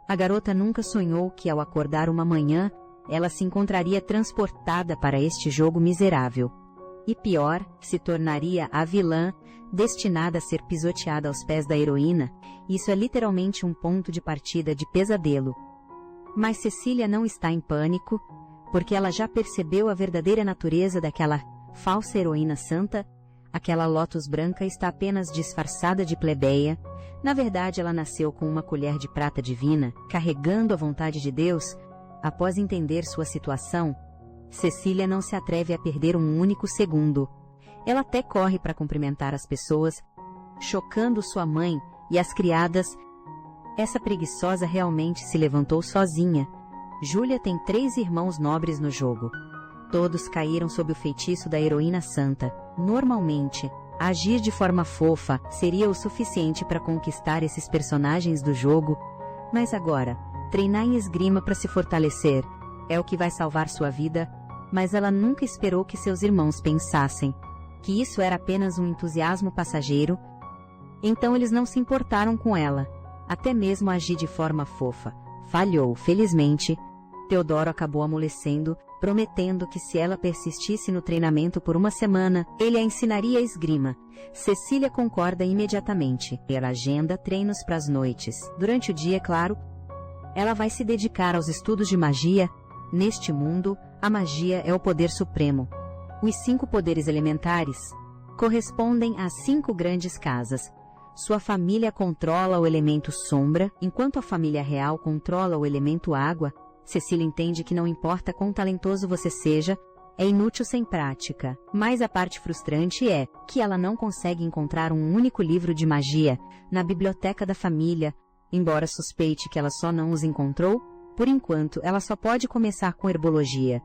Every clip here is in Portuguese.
A garota nunca sonhou que, ao acordar uma manhã, ela se encontraria transportada para este jogo miserável. E pior, se tornaria a vilã, destinada a ser pisoteada aos pés da heroína. Isso é literalmente um ponto de partida de pesadelo. Mas Cecília não está em pânico, porque ela já percebeu a verdadeira natureza daquela falsa heroína santa. Aquela lótus branca está apenas disfarçada de plebeia. Na verdade, ela nasceu com uma colher de prata divina, carregando a vontade de Deus. Após entender sua situação, Cecília não se atreve a perder um único segundo. Ela até corre para cumprimentar as pessoas, chocando sua mãe e as criadas. Essa preguiçosa realmente se levantou sozinha. Júlia tem 3 irmãos nobres no jogo. Todos caíram sob o feitiço da heroína santa. Normalmente, agir de forma fofa seria o suficiente para conquistar esses personagens do jogo, mas agora, treinar em esgrima para se fortalecer é o que vai salvar sua vida. Mas ela nunca esperou que seus irmãos pensassem que isso era apenas um entusiasmo passageiro. Então eles não se importaram com ela. Até mesmo agir de forma fofa falhou. Felizmente, Teodoro acabou amolecendo, prometendo que se ela persistisse no treinamento por uma semana, ele a ensinaria a esgrima. Cecília concorda imediatamente. Ela agenda treinos para as noites. Durante o dia, claro, ela vai se dedicar aos estudos de magia. Neste mundo, a magia é o poder supremo. Os 5 poderes elementares correspondem às 5 grandes casas. Sua família controla o elemento sombra, enquanto a família real controla o elemento água. Cecília entende que não importa quão talentoso você seja, é inútil sem prática. Mas a parte frustrante é que ela não consegue encontrar um único livro de magia na biblioteca da família. Embora suspeite que ela só não os encontrou, por enquanto ela só pode começar com herbologia.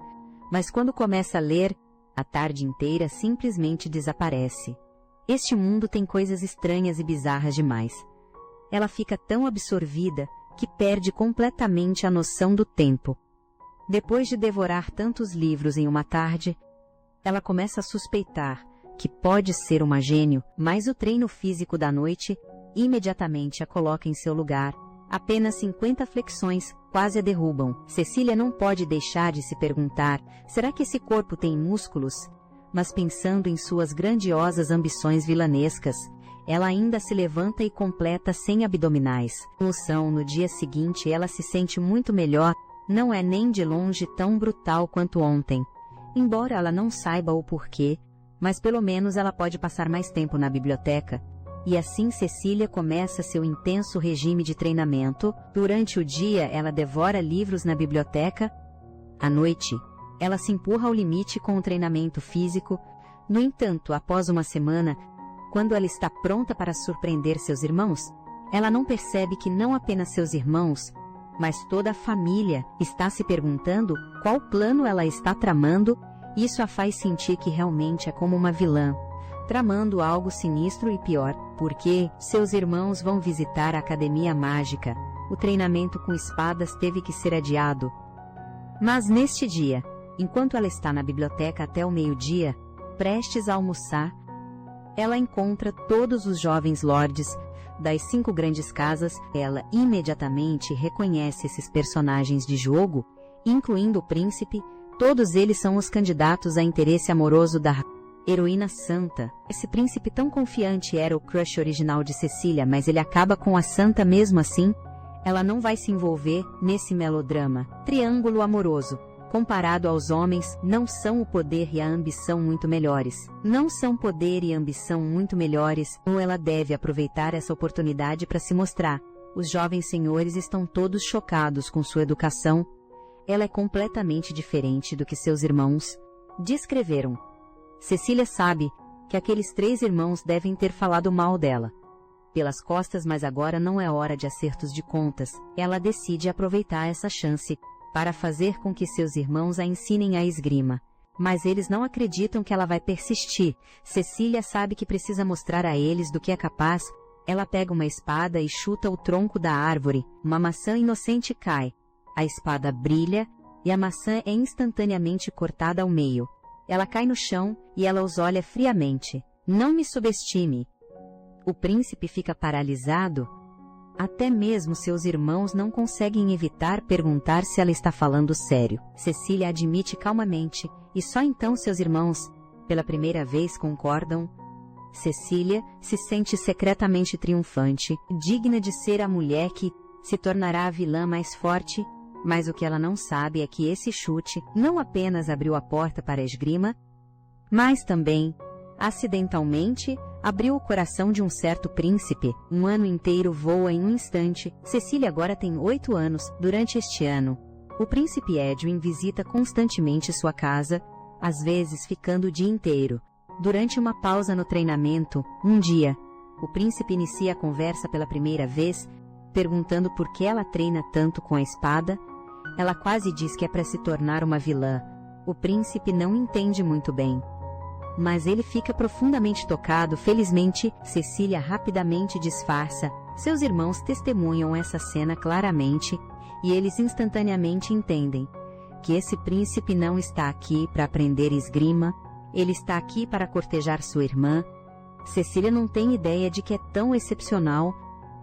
Mas quando começa a ler, a tarde inteira simplesmente desaparece. Este mundo tem coisas estranhas e bizarras demais. Ela fica tão absorvida que perde completamente a noção do tempo. Depois de devorar tantos livros em uma tarde, ela começa a suspeitar que pode ser uma gênio, mas o treino físico da noite imediatamente a coloca em seu lugar. Apenas 50 flexões quase a derrubam. Cecília não pode deixar de se perguntar: será que esse corpo tem músculos? Mas pensando em suas grandiosas ambições vilanescas, ela ainda se levanta e completa 100 abdominais. No dia seguinte ela se sente muito melhor, não é nem de longe tão brutal quanto ontem. Embora ela não saiba o porquê, mas pelo menos ela pode passar mais tempo na biblioteca. E assim Cecília começa seu intenso regime de treinamento. Durante o dia ela devora livros na biblioteca. À noite, ela se empurra ao limite com o treinamento físico. No entanto, após uma semana, quando ela está pronta para surpreender seus irmãos, ela não percebe que não apenas seus irmãos, mas toda a família está se perguntando qual plano ela está tramando. Isso a faz sentir que realmente é como uma vilã, tramando algo sinistro e pior, porque seus irmãos vão visitar a Academia Mágica. O treinamento com espadas teve que ser adiado. Mas neste dia, enquanto ela está na biblioteca até o meio-dia, prestes a almoçar, ela encontra todos os jovens lordes das 5 grandes casas. Ela imediatamente reconhece esses personagens de jogo, incluindo o príncipe. Todos eles são os candidatos a interesse amoroso da heroína santa. Esse príncipe tão confiante era o crush original de Cecília, mas ele acaba com a santa mesmo assim. Ela não vai se envolver nesse melodrama. Triângulo amoroso. Comparado aos homens, não são o poder e a ambição muito melhores. Não são poder e ambição muito melhores, ou ela deve aproveitar essa oportunidade para se mostrar. Os jovens senhores estão todos chocados com sua educação. Ela é completamente diferente do que seus irmãos descreveram. Cecília sabe que aqueles 3 irmãos devem ter falado mal dela pelas costas, mas agora não é hora de acertos de contas. Ela decide aproveitar essa chance para fazer com que seus irmãos a ensinem a esgrima. Mas eles não acreditam que ela vai persistir. Cecília sabe que precisa mostrar a eles do que é capaz. Ela pega uma espada e chuta o tronco da árvore. Uma maçã inocente cai. A espada brilha e a maçã é instantaneamente cortada ao meio. Ela cai no chão e ela os olha friamente. Não me subestime. O príncipe fica paralisado. Até mesmo seus irmãos não conseguem evitar perguntar se ela está falando sério. Cecília admite calmamente, e só então seus irmãos, pela primeira vez, concordam. Cecília se sente secretamente triunfante, digna de ser a mulher que se tornará a vilã mais forte, mas o que ela não sabe é que esse chute não apenas abriu a porta para a esgrima, mas também, acidentalmente, abriu o coração de um certo príncipe. Um ano inteiro voa em um instante. Cecília agora tem 8 anos. Durante este ano, o príncipe Edwin visita constantemente sua casa, às vezes ficando o dia inteiro. Durante uma pausa no treinamento, um dia, o príncipe inicia a conversa pela primeira vez, perguntando por que ela treina tanto com a espada. Ela quase diz que é para se tornar uma vilã. O príncipe não entende muito bem, mas ele fica profundamente tocado. Felizmente, Cecília rapidamente disfarça. Seus irmãos testemunham essa cena claramente, e eles instantaneamente entendem que esse príncipe não está aqui para aprender esgrima, ele está aqui para cortejar sua irmã. Cecília não tem ideia de que é tão excepcional.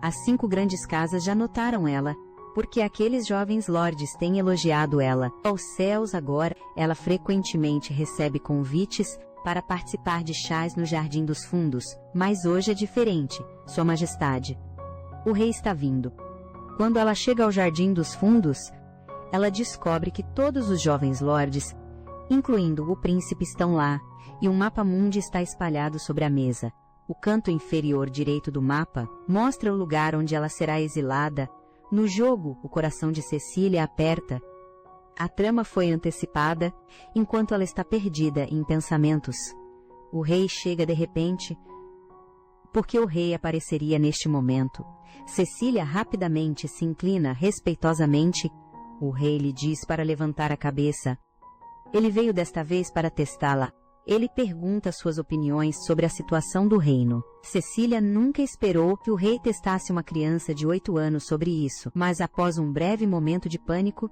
As 5 grandes casas já notaram ela, porque aqueles jovens lordes têm elogiado ela. Aos céus agora, ela frequentemente recebe convites para participar de chás no Jardim dos Fundos, mas hoje é diferente, Sua Majestade. O rei está vindo. Quando ela chega ao Jardim dos Fundos, ela descobre que todos os jovens lordes, incluindo o príncipe, estão lá, e um mapa mundi está espalhado sobre a mesa. O canto inferior direito do mapa mostra o lugar onde ela será exilada. No jogo, o coração de Cecília aperta. A trama foi antecipada, enquanto ela está perdida em pensamentos. O rei chega de repente. Porque o rei apareceria neste momento? Cecília rapidamente se inclina respeitosamente. O rei lhe diz para levantar a cabeça. Ele veio desta vez para testá-la. Ele pergunta suas opiniões sobre a situação do reino. Cecília nunca esperou que o rei testasse uma criança de 8 anos sobre isso, mas após um breve momento de pânico,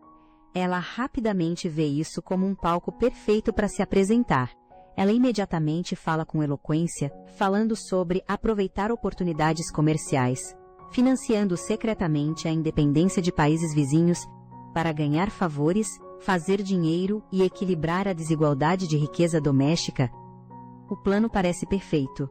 ela rapidamente vê isso como um palco perfeito para se apresentar. Ela imediatamente fala com eloquência, falando sobre aproveitar oportunidades comerciais, financiando secretamente a independência de países vizinhos para ganhar favores, fazer dinheiro e equilibrar a desigualdade de riqueza doméstica. O plano parece perfeito,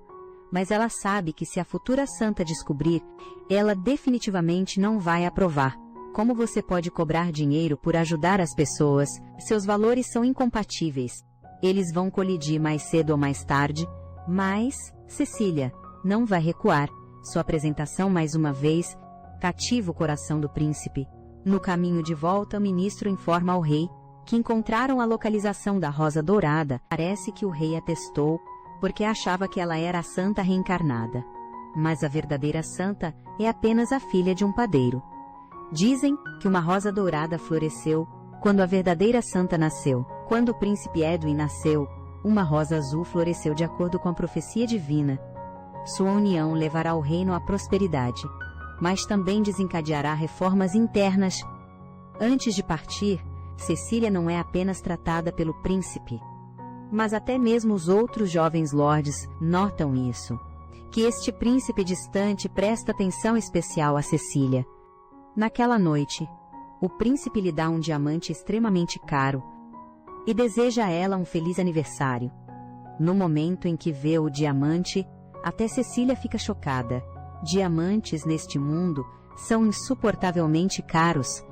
mas ela sabe que se a futura santa descobrir, ela definitivamente não vai aprovar. Como você pode cobrar dinheiro por ajudar as pessoas? Seus valores são incompatíveis. Eles vão colidir mais cedo ou mais tarde, mas Cecília não vai recuar. Sua apresentação mais uma vez cativa o coração do príncipe. No caminho de volta, o ministro informa ao rei que encontraram a localização da Rosa Dourada. Parece que o rei a testou, porque achava que ela era a santa reencarnada. Mas a verdadeira santa é apenas a filha de um padeiro. Dizem que uma rosa dourada floresceu quando a verdadeira santa nasceu. Quando o príncipe Edwin nasceu, uma rosa azul floresceu de acordo com a profecia divina. Sua união levará o reino à prosperidade, mas também desencadeará reformas internas. Antes de partir, Cecília não é apenas tratada pelo príncipe, mas até mesmo os outros jovens lordes notam isso, que este príncipe distante presta atenção especial a Cecília. Naquela noite, o príncipe lhe dá um diamante extremamente caro e deseja a ela um feliz aniversário. No momento em que vê o diamante, até Cecília fica chocada. Diamantes neste mundo são insuportavelmente caros.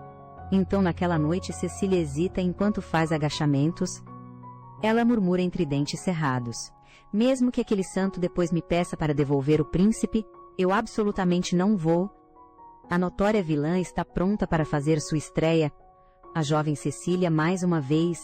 Então naquela noite Cecília hesita enquanto faz agachamentos. Ela murmura entre dentes cerrados. Mesmo que aquele santo depois me peça para devolver o príncipe, eu absolutamente não vou. A notória vilã está pronta para fazer sua estreia. A jovem Cecília mais uma vez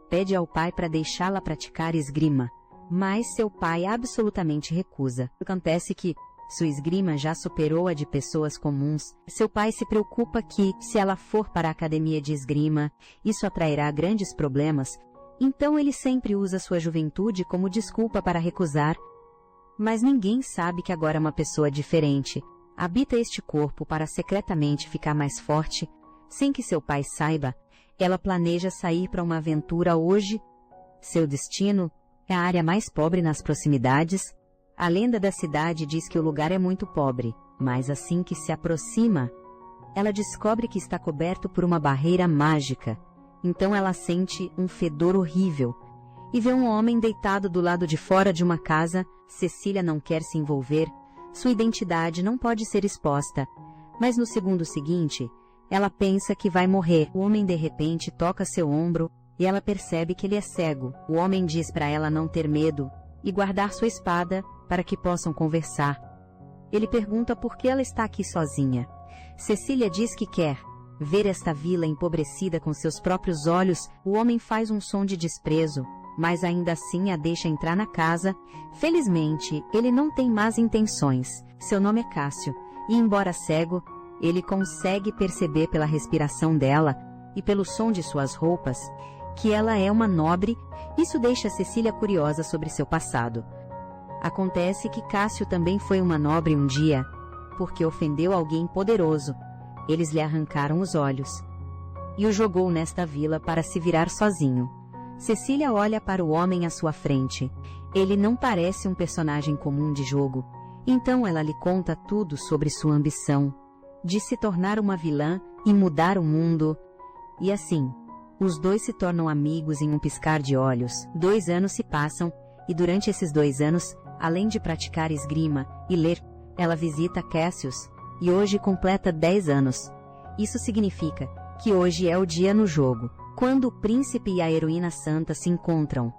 pede ao pai para deixá-la praticar esgrima, mas seu pai absolutamente recusa. Acontece que sua esgrima já superou a de pessoas comuns. Seu pai se preocupa que, se ela for para a academia de esgrima, isso atrairá grandes problemas, então ele sempre usa sua juventude como desculpa para recusar. Mas ninguém sabe que agora é uma pessoa diferente. Habita este corpo para secretamente ficar mais forte. Sem que seu pai saiba, ela planeja sair para uma aventura hoje. Seu destino é a área mais pobre nas proximidades. A lenda da cidade diz que o lugar é muito pobre, Mas assim que se aproxima, ela descobre que está coberto por uma barreira mágica. Então ela sente um fedor horrível e vê um homem deitado do lado de fora de uma casa. Cecília não quer se envolver, sua identidade não pode ser exposta. Mas no segundo seguinte, ela pensa que vai morrer. O homem de repente toca seu ombro e ela percebe que ele é cego. O homem diz para ela não ter medo e guardar sua espada para que possam conversar. Ele pergunta por que ela está aqui sozinha. Cecília diz que quer ver esta vila empobrecida com seus próprios olhos. O homem faz um som de desprezo, mas ainda assim a deixa entrar na casa. Felizmente, ele não tem más intenções. Seu nome é Cássio, e embora cego, ele consegue perceber pela respiração dela e pelo som de suas roupas que ela é uma nobre. Isso deixa Cecília curiosa sobre seu passado. Acontece que Cássio também foi uma nobre um dia, porque ofendeu alguém poderoso. Eles lhe arrancaram os olhos e o jogou nesta vila para se virar sozinho. Cecília olha para o homem à sua frente. Ele não parece um personagem comum de jogo. Então ela lhe conta tudo sobre sua ambição de se tornar uma vilã e mudar o mundo. E assim, os dois se tornam amigos em um piscar de olhos. 2 anos se passam, e durante esses 2 anos, além de praticar esgrima e ler, ela visita Cassius, e hoje completa 10 anos. Isso significa que hoje é o dia no jogo, quando o príncipe e a heroína Santa se encontram.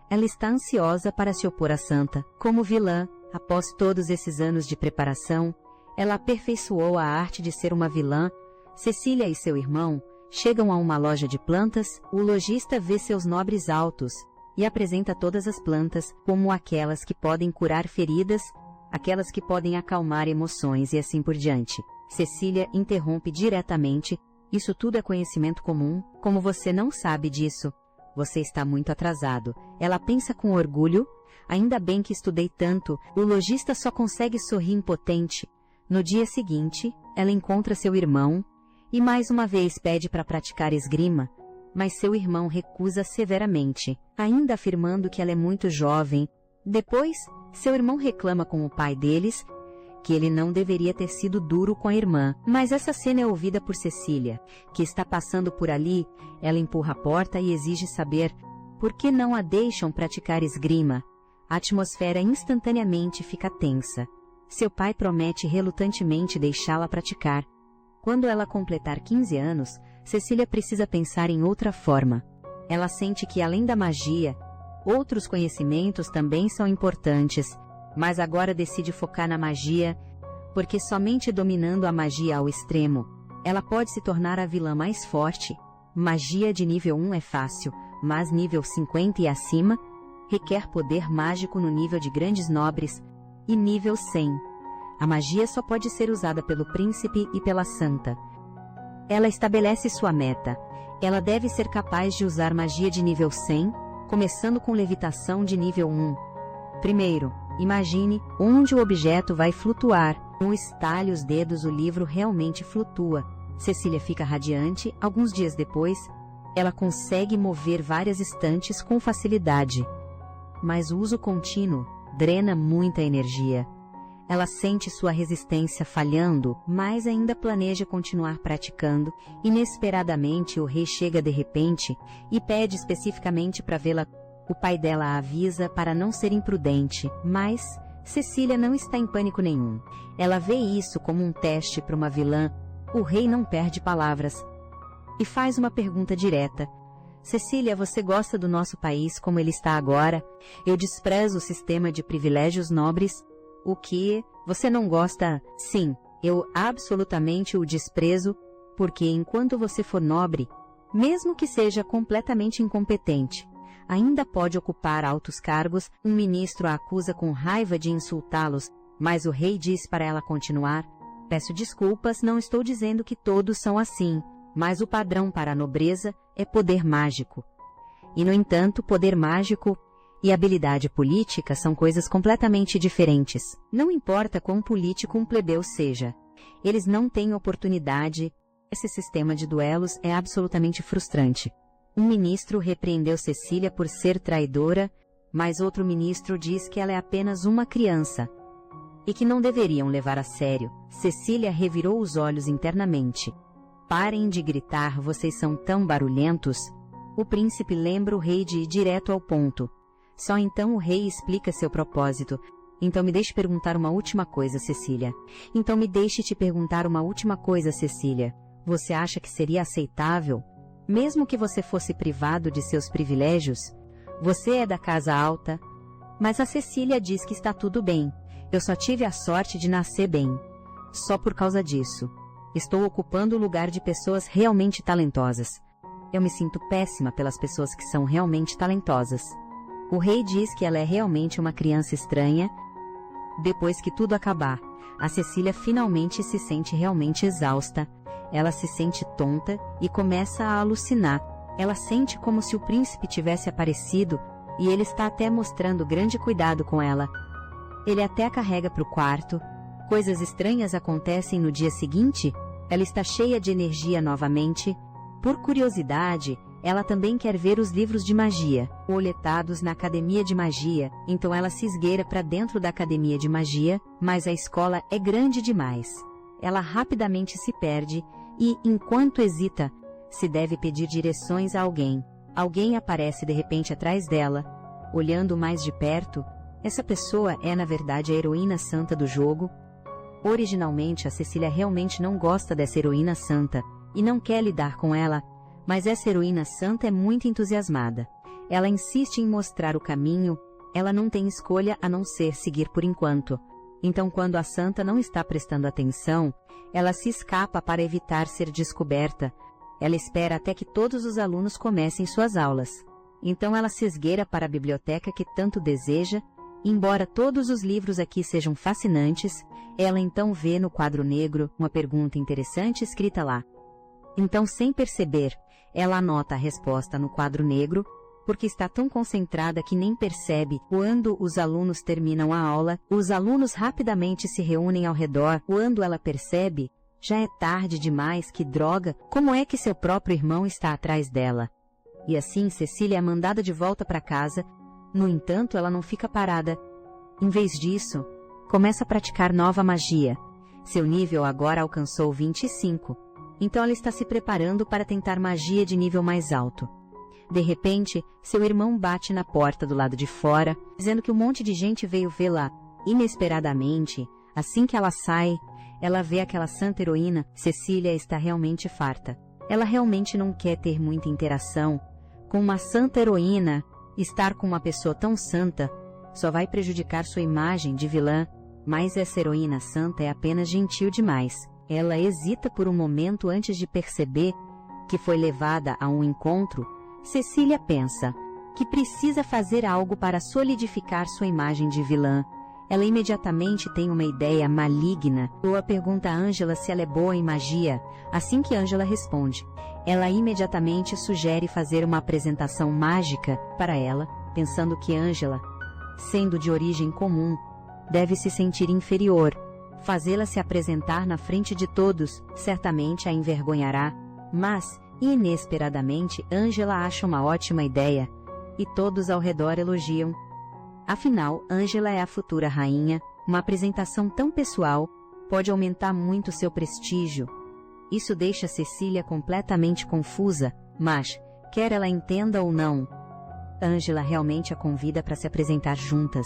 Ela está ansiosa para se opor a Santa. Como vilã, após todos esses anos de preparação, ela aperfeiçoou a arte de ser uma vilã. Cecília e seu irmão chegam a uma loja de plantas. O lojista vê seus nobres altos e apresenta todas as plantas, como aquelas que podem curar feridas, aquelas que podem acalmar emoções e assim por diante. Cecília interrompe diretamente. Isso tudo é conhecimento comum. Como você não sabe disso? Você está muito atrasado. Ela pensa com orgulho. Ainda bem que estudei tanto. O lojista só consegue sorrir impotente. No dia seguinte, ela encontra seu irmão e mais uma vez pede para praticar esgrima, mas seu irmão recusa severamente, ainda afirmando que ela é muito jovem. Depois, seu irmão reclama com o pai deles que ele não deveria ter sido duro com a irmã. Mas essa cena é ouvida por Cecília, que está passando por ali. Ela empurra a porta e exige saber por que não a deixam praticar esgrima. A atmosfera instantaneamente fica tensa. Seu pai promete relutantemente deixá-la praticar. Quando ela completar 15 anos, Cecília precisa pensar em outra forma. Ela sente que, além da magia, outros conhecimentos também são importantes, mas agora decide focar na magia, porque somente dominando a magia ao extremo, ela pode se tornar a vilã mais forte. Magia de nível 1 é fácil, mas nível 50 e acima requer poder mágico no nível de grandes nobres, e nível 100. A magia só pode ser usada pelo príncipe e pela santa. Ela estabelece sua meta. Ela deve ser capaz de usar magia de nível 100, começando com levitação de nível 1. Primeiro, imagine onde o objeto vai flutuar. No estale os dedos, o livro realmente flutua. Cecília fica radiante. Alguns dias depois, ela consegue mover várias estantes com facilidade. Mas o uso contínuo drena muita energia. Ela sente sua resistência falhando, mas ainda planeja continuar praticando. Inesperadamente, o rei chega de repente e pede especificamente para vê-la. O pai dela a avisa para não ser imprudente, mas Cecília não está em pânico nenhum. Ela vê isso como um teste para uma vilã. O rei não perde palavras e faz uma pergunta direta. Cecília, você gosta do nosso país como ele está agora? Eu desprezo o sistema de privilégios nobres. O que? Você não gosta? Sim, eu absolutamente o desprezo, porque enquanto você for nobre, mesmo que seja completamente incompetente, ainda pode ocupar altos cargos. Um ministro a acusa com raiva de insultá-los, mas o rei diz para ela continuar. Peço desculpas, não estou dizendo que todos são assim, mas o padrão para a nobreza é poder mágico. E, no entanto, poder mágico e habilidade política são coisas completamente diferentes. Não importa quão político um plebeu seja, eles não têm oportunidade. Esse sistema de duelos é absolutamente frustrante. Um ministro repreendeu Cecília por ser traidora, mas outro ministro diz que ela é apenas uma criança. e que não deveriam levar a sério. Cecília revirou os olhos internamente. Parem de gritar, vocês são tão barulhentos. O príncipe lembra o rei de ir direto ao ponto. Só então o rei explica seu propósito. Então me deixe perguntar uma última coisa, Cecília. Então me deixe te perguntar uma última coisa, Cecília. Você acha que seria aceitável, mesmo que você fosse privado de seus privilégios? Você é da casa alta, mas a Cecília diz que está tudo bem. Eu só tive a sorte de nascer bem. Só por causa disso. Estou ocupando o lugar de pessoas realmente talentosas. Eu me sinto péssima pelas pessoas que são realmente talentosas. O rei diz que ela é realmente uma criança estranha. Depois que tudo acabar, a Cecília finalmente se sente realmente exausta. Ela se sente tonta e começa a alucinar. Ela sente como se o príncipe tivesse aparecido e ele está até mostrando grande cuidado com ela. Ele até a carrega para o quarto. Coisas estranhas acontecem no dia seguinte. Ela está cheia de energia novamente. Por curiosidade, ela também quer ver os livros de magia, olhetados na academia de magia, então ela se esgueira para dentro da academia de magia, mas a escola é grande demais. Ela rapidamente se perde e, enquanto hesita, se deve pedir direções a alguém. Alguém aparece de repente atrás dela. Olhando mais de perto, essa pessoa é na verdade a heroína santa do jogo. Originalmente a Cecília realmente não gosta dessa heroína santa e não quer lidar com ela, mas essa heroína santa é muito entusiasmada. Ela insiste em mostrar o caminho, ela não tem escolha a não ser seguir por enquanto. Então quando a santa não está prestando atenção, ela se escapa para evitar ser descoberta. Ela espera até que todos os alunos comecem suas aulas. Então ela se esgueira para a biblioteca que tanto deseja. Embora todos os livros aqui sejam fascinantes, ela então vê no quadro negro uma pergunta interessante escrita lá. Então, sem perceber, ela anota a resposta no quadro negro, porque está tão concentrada que nem percebe. Quando os alunos terminam a aula, os alunos rapidamente se reúnem ao redor. Quando ela percebe, já é tarde demais. Que droga! Como é que seu próprio irmão está atrás dela? E assim Cecília é mandada de volta para casa. No entanto, ela não fica parada. Em vez disso, começa a praticar nova magia. Seu nível agora alcançou 25. Então ela está se preparando para tentar magia de nível mais alto. De repente, seu irmão bate na porta do lado de fora, dizendo que um monte de gente veio vê-la. Inesperadamente, assim que ela sai, ela vê aquela santa heroína. Cecília está realmente farta. Ela realmente não quer ter muita interação com uma santa heroína. Estar com uma pessoa tão santa só vai prejudicar sua imagem de vilã, mas essa heroína santa é apenas gentil demais. Ela hesita por um momento antes de perceber que foi levada a um encontro. Cecília pensa que precisa fazer algo para solidificar sua imagem de vilã. Ela imediatamente tem uma ideia maligna. Ela pergunta a Ângela se ela é boa em magia. Assim que Ângela responde, ela imediatamente sugere fazer uma apresentação mágica para ela, pensando que Ângela, sendo de origem comum, deve se sentir inferior. Fazê-la se apresentar na frente de todos certamente a envergonhará, mas, inesperadamente, Ângela acha uma ótima ideia, e todos ao redor elogiam. Afinal, Ângela é a futura rainha. Uma apresentação tão pessoal pode aumentar muito seu prestígio. Isso deixa Cecília completamente confusa, mas, quer ela entenda ou não, Ângela realmente a convida para se apresentar juntas,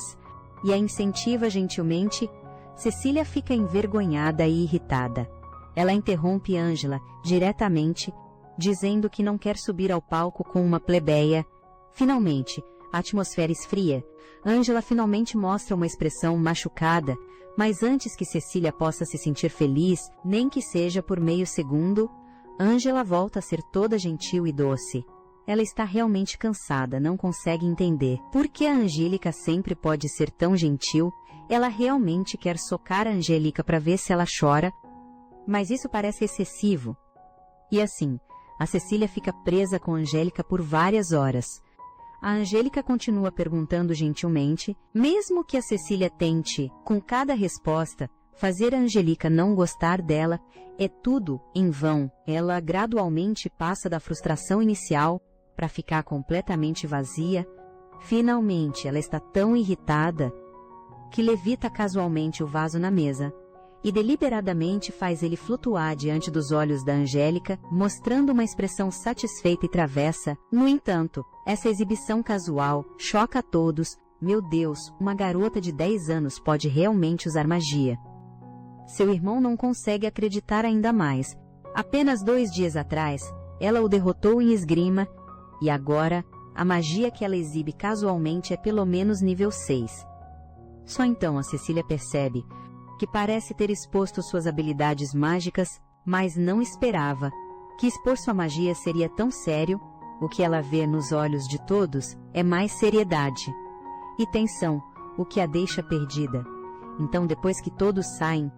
e a incentiva gentilmente. Cecília fica envergonhada e irritada. Ela interrompe Ângela diretamente, dizendo que não quer subir ao palco com uma plebeia. Finalmente, a atmosfera esfria. Ângela finalmente mostra uma expressão machucada, mas antes que Cecília possa se sentir feliz, nem que seja por meio segundo, Ângela volta a ser toda gentil e doce. Ela está realmente cansada, não consegue entender por que a Angélica sempre pode ser tão gentil. Ela realmente quer socar a Angélica para ver se ela chora, mas isso parece excessivo. E assim, a Cecília fica presa com a Angélica por várias horas. A Angélica continua perguntando gentilmente, mesmo que a Cecília tente, com cada resposta, fazer a Angélica não gostar dela, é tudo em vão. Ela gradualmente passa da frustração inicial para ficar completamente vazia. Finalmente, ela está tão irritada que levita casualmente o vaso na mesa e deliberadamente faz ele flutuar diante dos olhos da Angélica, mostrando uma expressão satisfeita e travessa. No entanto, essa exibição casual choca a todos. Meu Deus, uma garota de 10 anos pode realmente usar magia. Seu irmão não consegue acreditar ainda mais. Apenas 2 dias atrás, ela o derrotou em esgrima, e agora, a magia que ela exibe casualmente é pelo menos nível 6. Só então a Cecília percebe que parece ter exposto suas habilidades mágicas, mas não esperava que expor sua magia seria tão sério. O que ela vê nos olhos de todos é mais seriedade e tensão, o que a deixa perdida. Então, depois que todos saem,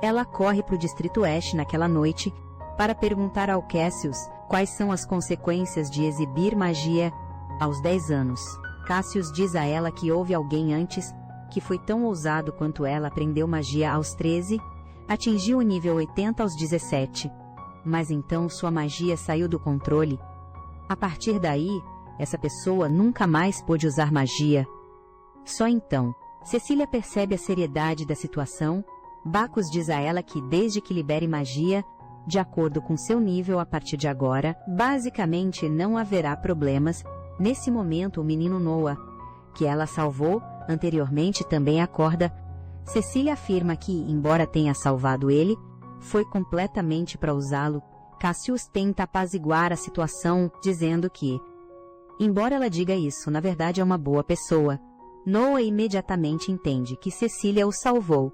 ela corre para o Distrito Oeste naquela noite para perguntar ao Cassius quais são as consequências de exibir magia aos 10 anos. Cassius diz a ela que houve alguém antes que foi tão ousado quanto ela, aprendeu magia aos 13, atingiu o nível 80 aos 17. Mas então sua magia saiu do controle. A partir daí, essa pessoa nunca mais pôde usar magia. Só então, Cecília percebe a seriedade da situação. Bacchus diz a ela que desde que libere magia, de acordo com seu nível a partir de agora, basicamente não haverá problemas. Nesse momento, o menino Noah, que ela salvou anteriormente, também acorda. Cecília afirma que, embora tenha salvado ele, foi completamente para usá-lo. Cassius tenta apaziguar a situação, dizendo que, embora ela diga isso, na verdade é uma boa pessoa. Noah imediatamente entende que Cecília o salvou.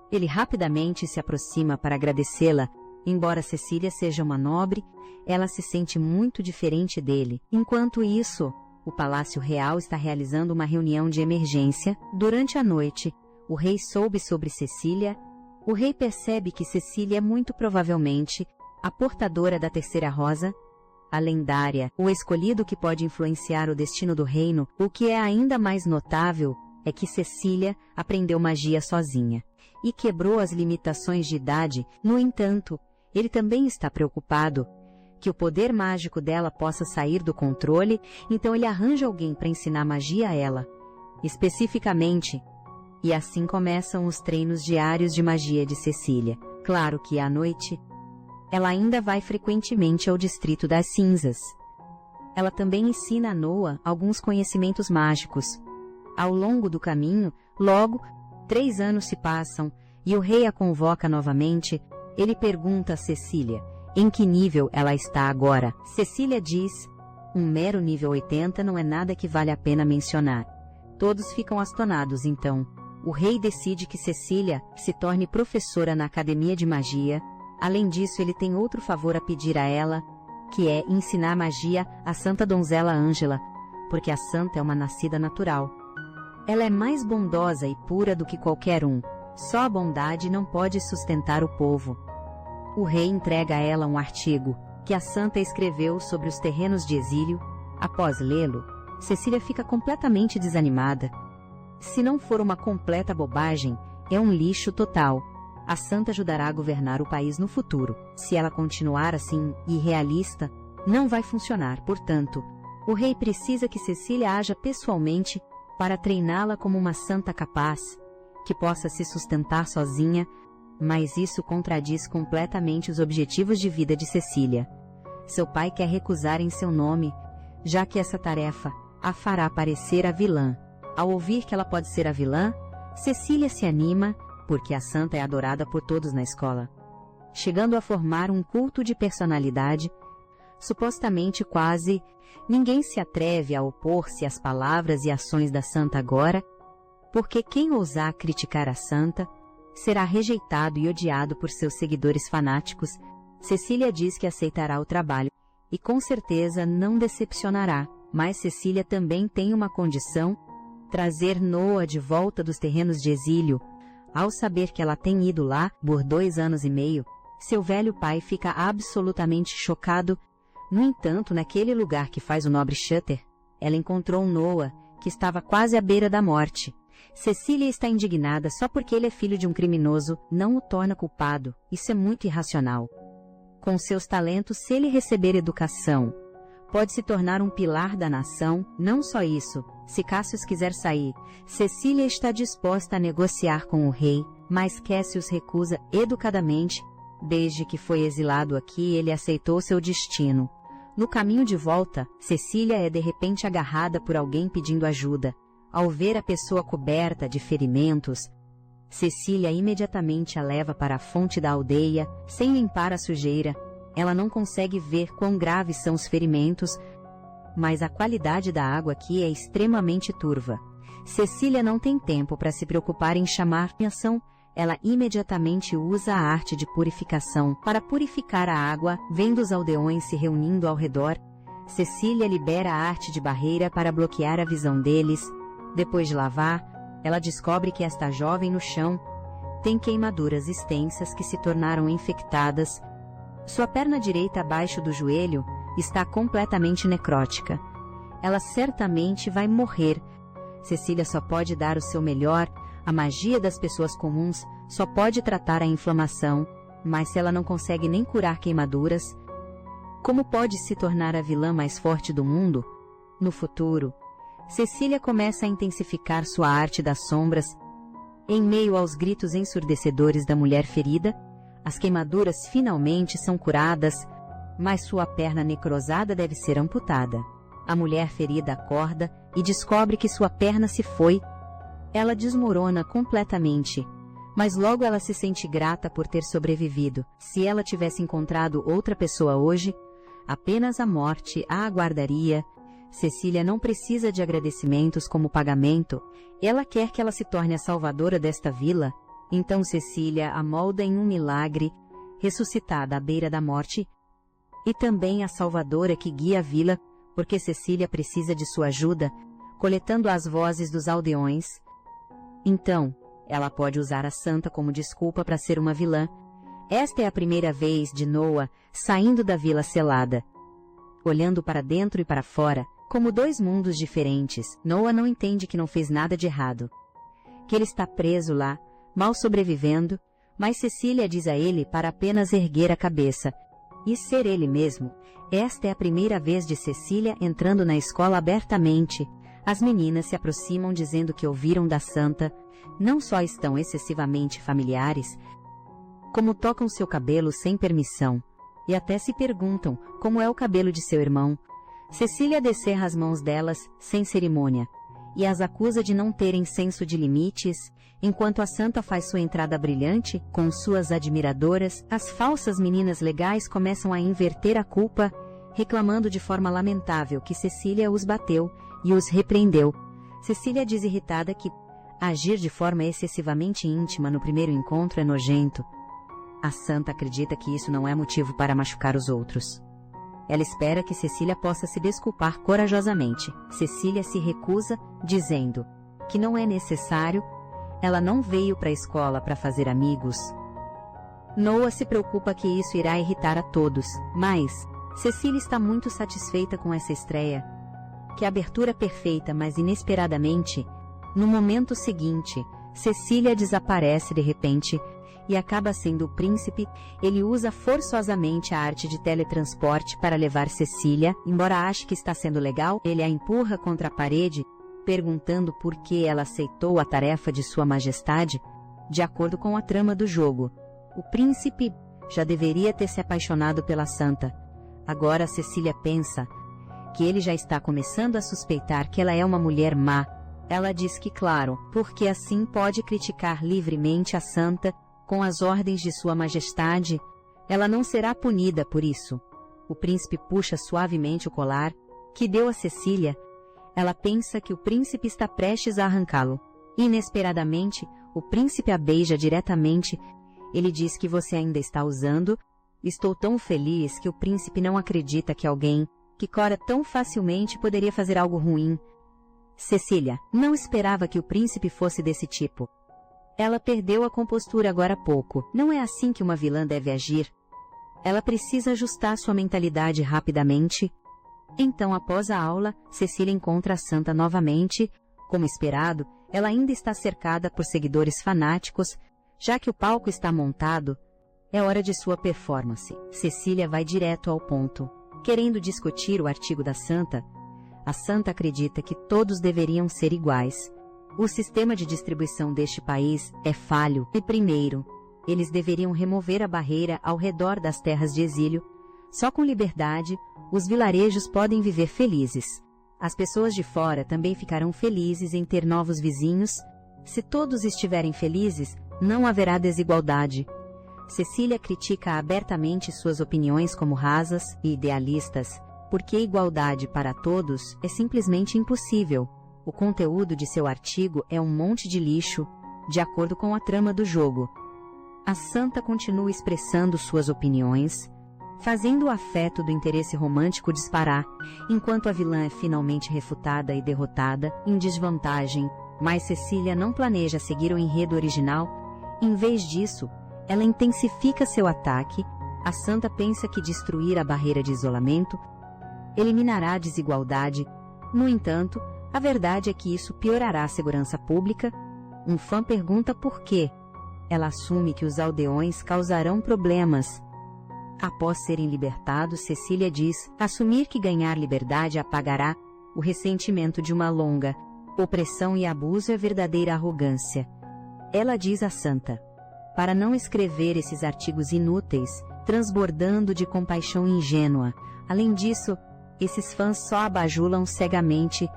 Ele rapidamente se aproxima para agradecê-la. Embora Cecília seja uma nobre, ela se sente muito diferente dele. Enquanto isso, o Palácio Real está realizando uma reunião de emergência. Durante a noite, o rei soube sobre Cecília. O rei percebe que Cecília é muito provavelmente a portadora da Terceira Rosa, a lendária, o escolhido que pode influenciar o destino do reino. O que é ainda mais notável é que Cecília aprendeu magia sozinha e quebrou as limitações de idade. No entanto, ele também está preocupado que o poder mágico dela possa sair do controle, então ele arranja alguém para ensinar magia a ela, especificamente. E assim começam os treinos diários de magia de Cecília. Claro que à noite, ela ainda vai frequentemente ao Distrito das Cinzas. Ela também ensina a Noah alguns conhecimentos mágicos. Ao longo do caminho, logo, 3 anos se passam, e o rei a convoca novamente. Ele pergunta a Cecília em que nível ela está agora. Cecília diz, um mero nível 80 não é nada que vale a pena mencionar. Todos ficam astonados então. O rei decide que Cecília se torne professora na Academia de Magia. Além disso, ele tem outro favor a pedir a ela, que é ensinar magia à Santa Donzela Ângela, porque a santa é uma nascida natural. Ela é mais bondosa e pura do que qualquer um. Só a bondade não pode sustentar o povo. O rei entrega a ela um artigo que a santa escreveu sobre os terrenos de exílio. Após lê-lo, Cecília fica completamente desanimada. Se não for uma completa bobagem, é um lixo total. A santa ajudará a governar o país no futuro. Se ela continuar assim, irrealista, não vai funcionar. Portanto, o rei precisa que Cecília haja pessoalmente para treiná-la como uma santa capaz, que possa se sustentar sozinha. Mas isso contradiz completamente os objetivos de vida de Cecília. Seu pai quer recusar em seu nome, já que essa tarefa a fará parecer a vilã. Ao ouvir que ela pode ser a vilã, Cecília se anima, porque a santa é adorada por todos na escola, chegando a formar um culto de personalidade. Supostamente quase ninguém se atreve a opor-se às palavras e ações da santa agora, porque quem ousar criticar a santa será rejeitado e odiado por seus seguidores fanáticos. Cecília diz que aceitará o trabalho, e com certeza não decepcionará. Mas Cecília também tem uma condição: trazer Noah de volta dos terrenos de exílio. Ao saber que ela tem ido lá por 2 anos e meio, seu velho pai fica absolutamente chocado. No entanto, naquele lugar que faz o nobre Shutter, ela encontrou Noah, que estava quase à beira da morte. Cecília está indignada só porque ele é filho de um criminoso, não o torna culpado. Isso é muito irracional. Com seus talentos, se ele receber educação, pode se tornar um pilar da nação. Não só isso, se Cassius quiser sair, Cecília está disposta a negociar com o rei, mas Cassius recusa educadamente. Desde que foi exilado aqui, ele aceitou seu destino. No caminho de volta, Cecília é de repente agarrada por alguém pedindo ajuda. Ao ver a pessoa coberta de ferimentos, Cecília imediatamente a leva para a fonte da aldeia, sem limpar a sujeira. Ela não consegue ver quão graves são os ferimentos, mas a qualidade da água aqui é extremamente turva. Cecília não tem tempo para se preocupar em chamar atenção. Ela imediatamente usa a arte de purificação para purificar a água, vendo os aldeões se reunindo ao redor. Cecília libera a arte de barreira para bloquear a visão deles. Depois de lavar, ela descobre que esta jovem no chão tem queimaduras extensas que se tornaram infectadas. Sua perna direita abaixo do joelho está completamente necrótica. Ela certamente vai morrer. Cecília só pode dar o seu melhor. A magia das pessoas comuns só pode tratar a inflamação, mas se ela não consegue nem curar queimaduras, como pode se tornar a vilã mais forte do mundo? No futuro, Cecília começa a intensificar sua arte das sombras. Em meio aos gritos ensurdecedores da mulher ferida, as queimaduras finalmente são curadas, mas sua perna necrosada deve ser amputada. A mulher ferida acorda e descobre que sua perna se foi. Ela desmorona completamente, mas logo ela se sente grata por ter sobrevivido. Se ela tivesse encontrado outra pessoa hoje, apenas a morte a aguardaria. Cecília não precisa de agradecimentos como pagamento. Ela quer que ela se torne a salvadora desta vila. Então Cecília a molda em um milagre, ressuscitada à beira da morte, e também a salvadora que guia a vila, porque Cecília precisa de sua ajuda, coletando as vozes dos aldeões. Então, ela pode usar a santa como desculpa para ser uma vilã. Esta é a primeira vez de Noah saindo da vila selada. Olhando para dentro e para fora, como dois mundos diferentes, Noah não entende que não fez nada de errado. Que ele está preso lá, mal sobrevivendo, mas Cecília diz a ele para apenas erguer a cabeça e ser ele mesmo. Esta é a primeira vez de Cecília entrando na escola abertamente. As meninas se aproximam dizendo que ouviram da santa. Não só estão excessivamente familiares, como tocam seu cabelo sem permissão, e até se perguntam como é o cabelo de seu irmão. Cecília descerra as mãos delas, sem cerimônia, e as acusa de não terem senso de limites. Enquanto a santa faz sua entrada brilhante, com suas admiradoras, as falsas meninas legais começam a inverter a culpa, reclamando de forma lamentável que Cecília os bateu e os repreendeu. Cecília diz irritada que agir de forma excessivamente íntima no primeiro encontro é nojento. A santa acredita que isso não é motivo para machucar os outros. Ela espera que Cecília possa se desculpar corajosamente. Cecília se recusa, dizendo que não é necessário. Ela não veio para a escola para fazer amigos. Noah se preocupa que isso irá irritar a todos, mas Cecília está muito satisfeita com essa estreia. Que abertura perfeita, mas inesperadamente, no momento seguinte, Cecília desaparece de repente e acaba sendo o príncipe. Ele usa forçosamente a arte de teletransporte para levar Cecília. Embora ache que está sendo legal, ele a empurra contra a parede, perguntando por que ela aceitou a tarefa de Sua Majestade. De acordo com a trama do jogo, o príncipe já deveria ter se apaixonado pela santa. Agora Cecília pensa que ele já está começando a suspeitar que ela é uma mulher má. Ela diz que, claro, porque assim pode criticar livremente a santa com as ordens de Sua Majestade. Ela não será punida por isso. O príncipe puxa suavemente o colar que deu a Cecília. Ela pensa que o príncipe está prestes a arrancá-lo. Inesperadamente, o príncipe a beija diretamente. Ele diz que você ainda está usando. Estou tão feliz que o príncipe não acredita que alguém que cora tão facilmente poderia fazer algo ruim. Cecília não esperava que o príncipe fosse desse tipo. Ela perdeu a compostura agora há pouco. Não é assim que uma vilã deve agir. Ela precisa ajustar sua mentalidade rapidamente. Então, após a aula, Cecília encontra a santa novamente. Como esperado, ela ainda está cercada por seguidores fanáticos. Já que o palco está montado, é hora de sua performance. Cecília vai direto ao ponto. querendo discutir o artigo da Santa. A Santa acredita que todos deveriam ser iguais. O sistema de distribuição deste país é falho e, primeiro, eles deveriam remover a barreira ao redor das terras de exílio. Só com liberdade, os vilarejos podem viver felizes. As pessoas de fora também ficarão felizes em ter novos vizinhos. Se todos estiverem felizes, não haverá desigualdade. Cecília critica abertamente suas opiniões como rasas e idealistas, porque igualdade para todos é simplesmente impossível. O conteúdo de seu artigo é um monte de lixo, de acordo com a trama do jogo. A Santa continua expressando suas opiniões, fazendo o afeto do interesse romântico disparar, enquanto a vilã é finalmente refutada e derrotada, em desvantagem. Mas Cecília não planeja seguir o enredo original. Em vez disso, ela intensifica seu ataque. A Santa pensa que destruir a barreira de isolamento eliminará a desigualdade. No entanto, a verdade é que isso piorará a segurança pública. Um fã pergunta por quê. Ela assume que os aldeões causarão problemas. Após serem libertados, Cecília diz assumir que ganhar liberdade apagará o ressentimento de uma longa opressão e abuso é verdadeira arrogância. Ela diz à Santa para não escrever esses artigos inúteis, transbordando de compaixão ingênua. Além disso, esses fãs só a bajulam cegamente.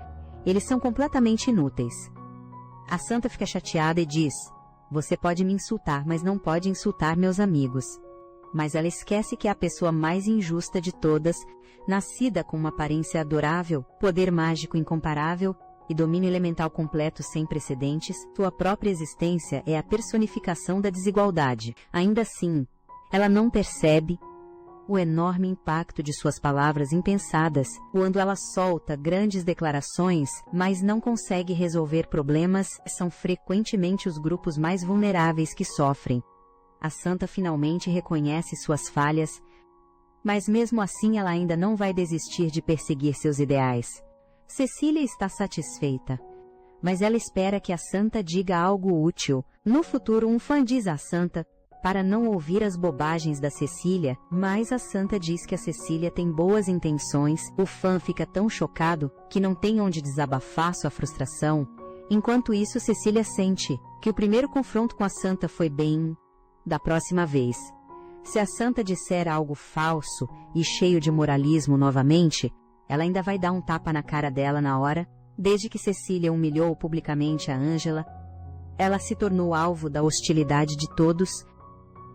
Eles são completamente inúteis. A Santa fica chateada e diz: você pode me insultar, mas não pode insultar meus amigos. Mas ela esquece que é a pessoa mais injusta de todas, nascida com uma aparência adorável, poder mágico incomparável e domínio elemental completo sem precedentes. Sua própria existência é a personificação da desigualdade. Ainda assim, ela não percebe o enorme impacto de suas palavras impensadas quando ela solta grandes declarações, mas não consegue resolver problemas. São frequentemente os grupos mais vulneráveis que sofrem. A Santa finalmente reconhece suas falhas, mas mesmo assim ela ainda não vai desistir de perseguir seus ideais. Cecília está satisfeita, mas ela espera que a Santa diga algo útil. No futuro, um fã diz à Santa para não ouvir as bobagens da Cecília, mas a Santa diz que a Cecília tem boas intenções. O fã fica tão chocado que não tem onde desabafar sua frustração. Enquanto isso, Cecília sente que o primeiro confronto com a Santa foi bem da próxima vez. Se a Santa disser algo falso e cheio de moralismo novamente, ela ainda vai dar um tapa na cara dela na hora. Desde que Cecília humilhou publicamente a Ângela, ela se tornou alvo da hostilidade de todos.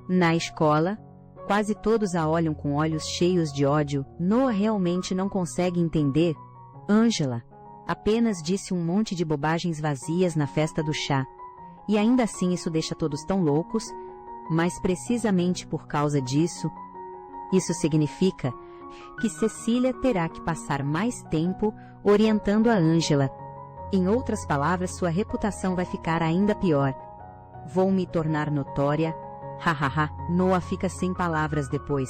Na escola, quase todos a olham com olhos cheios de ódio. Noah realmente não consegue entender. Ângela apenas disse um monte de bobagens vazias na festa do chá. E ainda assim isso deixa todos tão loucos. Mas precisamente por causa disso, isso significa que Cecília terá que passar mais tempo orientando a Ângela. Em outras palavras, sua reputação vai ficar ainda pior. Vou me tornar notória. Hahaha. Noah fica sem palavras depois.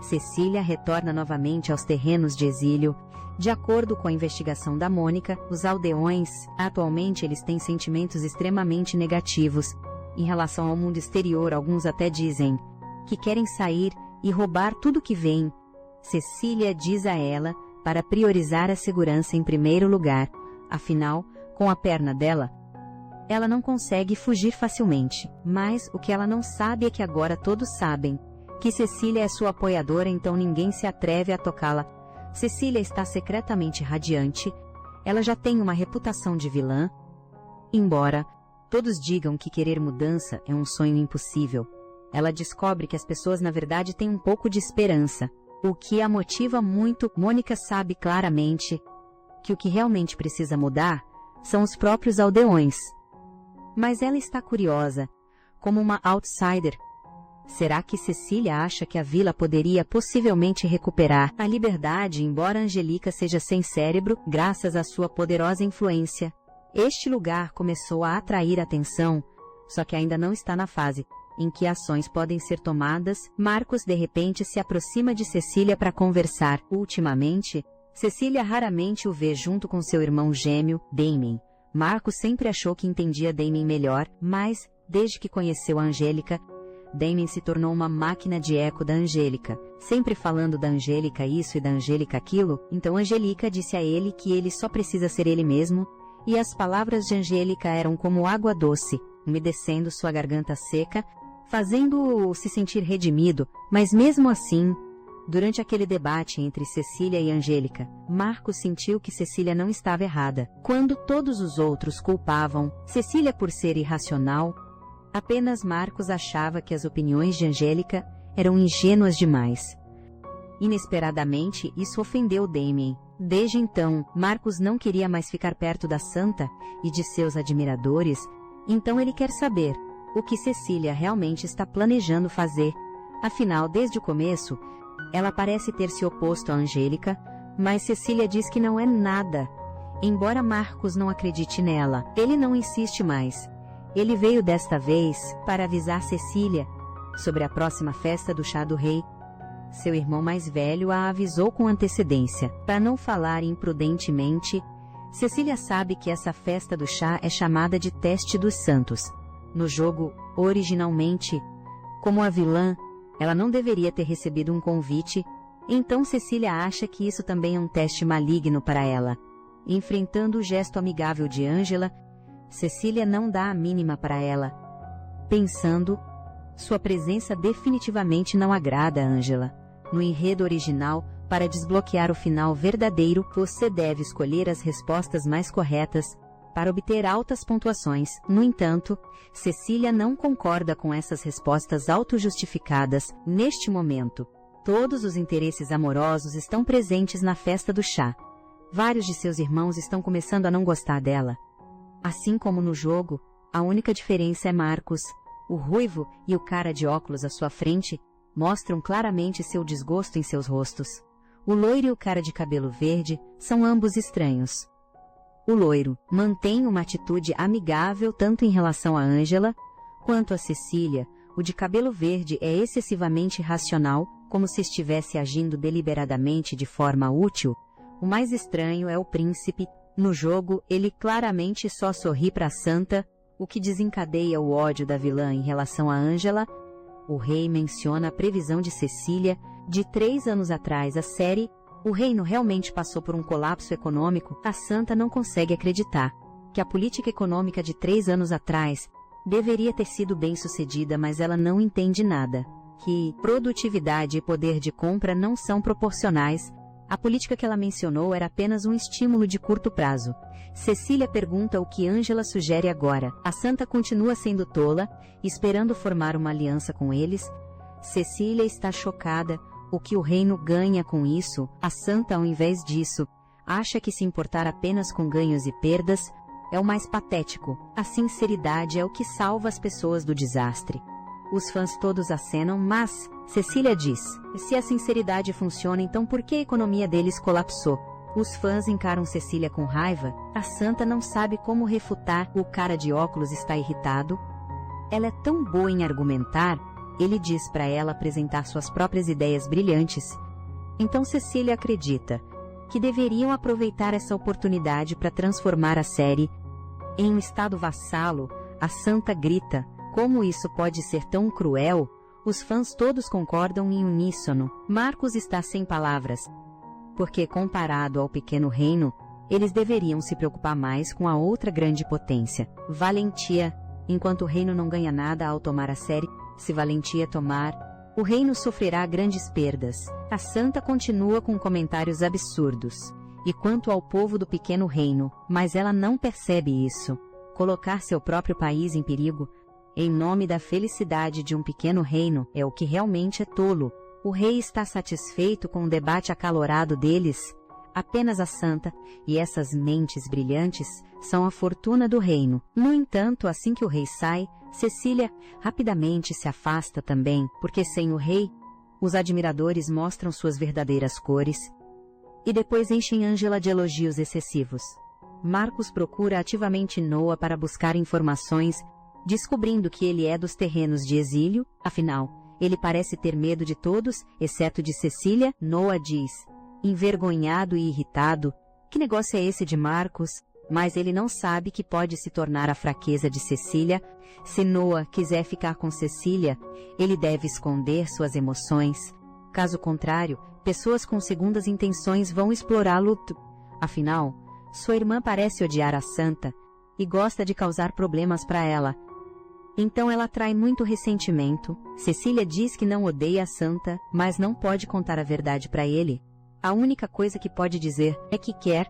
Cecília retorna novamente aos terrenos de exílio. De acordo com a investigação da Mônica, os aldeões, atualmente eles têm sentimentos extremamente negativos em relação ao mundo exterior. Alguns até dizem que querem sair e roubar tudo que vem. Cecília diz a ela para priorizar a segurança em primeiro lugar. Afinal, com a perna dela, ela não consegue fugir facilmente. Mas o que ela não sabe é que agora todos sabem que Cecília é sua apoiadora, então ninguém se atreve a tocá-la. Cecília está secretamente radiante. Ela já tem uma reputação de vilã. Embora todos digam que querer mudança é um sonho impossível, ela descobre que as pessoas na verdade têm um pouco de esperança, o que a motiva muito. Mônica sabe claramente que o que realmente precisa mudar são os próprios aldeões. Mas ela está curiosa, como uma outsider. Será que Cecília acha que a vila poderia possivelmente recuperar a liberdade, embora Angelica seja sem cérebro, graças à sua poderosa influência? Este lugar começou a atrair atenção, só que ainda não está na fase em que ações podem ser tomadas. Marcos de repente se aproxima de Cecília para conversar. Ultimamente, Cecília raramente o vê junto com seu irmão gêmeo, Damien. Marcos sempre achou que entendia Damien melhor, mas, desde que conheceu a Angélica, Damien se tornou uma máquina de eco da Angélica, sempre falando da Angélica isso e da Angélica aquilo. Então Angélica disse a ele que ele só precisa ser ele mesmo, e as palavras de Angélica eram como água doce, umedecendo sua garganta seca, fazendo-o se sentir redimido. Mas mesmo assim, durante aquele debate entre Cecília e Angélica, Marcos sentiu que Cecília não estava errada. Quando todos os outros culpavam Cecília por ser irracional, apenas Marcos achava que as opiniões de Angélica eram ingênuas demais. Inesperadamente, isso ofendeu Damien. Desde então, Marcos não queria mais ficar perto da santa e de seus admiradores, então ele quer saber o que Cecília realmente está planejando fazer. Afinal, desde o começo, ela parece ter se oposto a Angélica, mas Cecília diz que não é nada. Embora Marcos não acredite nela, ele não insiste mais. Ele veio desta vez para avisar Cecília sobre a próxima festa do chá do rei. Seu irmão mais velho a avisou com antecedência. Para não falar imprudentemente, Cecília sabe que essa festa do chá é chamada de Teste dos Santos. No jogo, originalmente, como a vilã, ela não deveria ter recebido um convite, então Cecília acha que isso também é um teste maligno para ela. Enfrentando o gesto amigável de Angela, Cecília não dá a mínima para ela. Pensando, sua presença definitivamente não agrada a Angela. No enredo original, para desbloquear o final verdadeiro, você deve escolher as respostas mais corretas para obter altas pontuações. No entanto, Cecília não concorda com essas respostas autojustificadas. Neste momento, todos os interesses amorosos estão presentes na festa do chá. Vários de seus irmãos estão começando a não gostar dela. Assim como no jogo, a única diferença é Marcos. O ruivo e o cara de óculos à sua frente mostram claramente seu desgosto em seus rostos. O loiro e o cara de cabelo verde são ambos estranhos. O loiro mantém uma atitude amigável tanto em relação a Angela quanto a Cecília. O de cabelo verde é excessivamente racional, como se estivesse agindo deliberadamente de forma útil. O mais estranho é o príncipe. No jogo, ele claramente só sorri para a santa, o que desencadeia o ódio da vilã em relação a Angela. O rei menciona a previsão de Cecília de 3 anos atrás. A série O reino realmente passou por um colapso econômico. A santa não consegue acreditar que a política econômica de 3 anos atrás deveria ter sido bem-sucedida, mas ela não entende nada. Que produtividade e poder de compra não são proporcionais. A política que ela mencionou era apenas um estímulo de curto prazo. Cecília pergunta o que Angela sugere agora. A santa continua sendo tola, esperando formar uma aliança com eles. Cecília está chocada. O que o reino ganha com isso? A santa, ao invés disso, acha que se importar apenas com ganhos e perdas é o mais patético. A sinceridade é o que salva as pessoas do desastre. Os fãs todos acenam, mas Cecília diz: se a sinceridade funciona, então por que a economia deles colapsou? Os fãs encaram Cecília com raiva. A santa não sabe como refutar. O cara de óculos está irritado. Ela é tão boa em argumentar. Ele diz para ela apresentar suas próprias ideias brilhantes. Então Cecília acredita que deveriam aproveitar essa oportunidade para transformar a série em um estado vassalo. A santa grita: como isso pode ser tão cruel? Os fãs todos concordam em uníssono. Marcos está sem palavras, porque comparado ao pequeno reino, eles deveriam se preocupar mais com a outra grande potência, Valentia. Enquanto o reino não ganha nada ao tomar a série, se Valentia tomar, o reino sofrerá grandes perdas. A santa continua com comentários absurdos. E quanto ao povo do pequeno reino, mas ela não percebe isso. Colocar seu próprio país em perigo em nome da felicidade de um pequeno reino é o que realmente é tolo. O rei está satisfeito com o debate acalorado deles. Apenas a santa e essas mentes brilhantes são a fortuna do reino. No entanto, assim que o rei sai, Cecília rapidamente se afasta também, porque sem o rei, os admiradores mostram suas verdadeiras cores e depois enchem Angela de elogios excessivos. Marcos procura ativamente Noah para buscar informações, descobrindo que ele é dos terrenos de exílio. Afinal, ele parece ter medo de todos, exceto de Cecília. Noah diz, envergonhado e irritado: que negócio é esse de Marcos? mas ele não sabe que pode se tornar a fraqueza de Cecília. Se Noah quiser ficar com Cecília, ele deve esconder suas emoções. Caso contrário, pessoas com segundas intenções vão explorá-lo. Afinal, sua irmã parece odiar a Santa e gosta de causar problemas para ela. Então ela atrai muito ressentimento. Cecília diz que não odeia a Santa, mas não pode contar a verdade para ele. A única coisa que pode dizer é que quer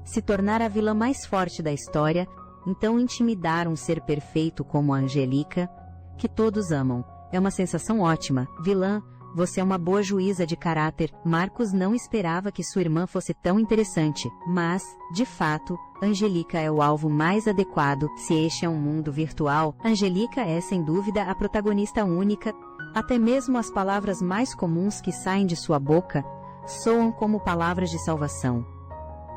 se tornar a vilã mais forte da história, então intimidar um ser perfeito como a Angélica, que todos amam. É uma sensação ótima. Vilã, você é uma boa juíza de caráter. Marcos não esperava que sua irmã fosse tão interessante, mas, de fato, Angélica é o alvo mais adequado. Se este é um mundo virtual, Angélica é sem dúvida a protagonista única. Até mesmo as palavras mais comuns que saem de sua boca soam como palavras de salvação.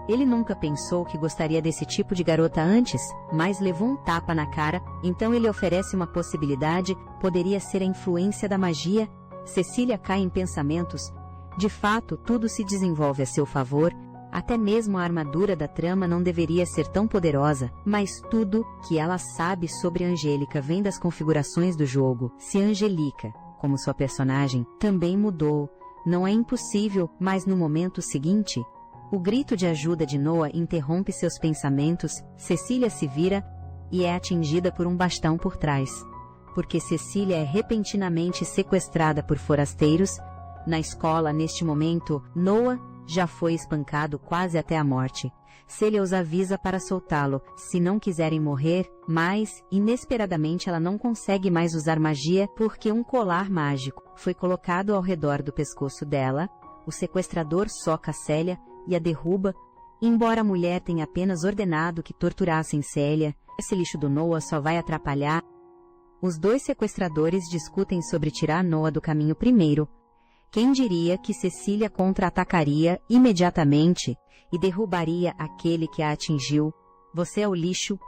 Ele nunca pensou que gostaria desse tipo de garota antes, mas levou um tapa na cara, então ele oferece uma possibilidade. Poderia ser a influência da magia. Cecília cai em pensamentos. De fato, tudo se desenvolve a seu favor. Até mesmo a armadura da trama não deveria ser tão poderosa, mas tudo que ela sabe sobre Angélica vem das configurações do jogo. Se Angélica, como sua personagem, também mudou, não é impossível, mas no momento seguinte, o grito de ajuda de Noah interrompe seus pensamentos. Cecília se vira e é atingida por um bastão por trás. Porque Cecília é repentinamente sequestrada por forasteiros. Na escola, neste momento, Noah já foi espancado quase até a morte. Celia os avisa para soltá-lo, se não quiserem morrer, mas, inesperadamente, ela não consegue mais usar magia porque um colar mágico foi colocado ao redor do pescoço dela. O sequestrador soca Celia e a derruba, embora a mulher tenha apenas ordenado que torturassem Celia. Esse lixo do Noah só vai atrapalhar. Os dois sequestradores discutem sobre tirar Noah do caminho primeiro. Quem diria que Cecília contra-atacaria imediatamente e derrubaria aquele que a atingiu? Você é o lixo.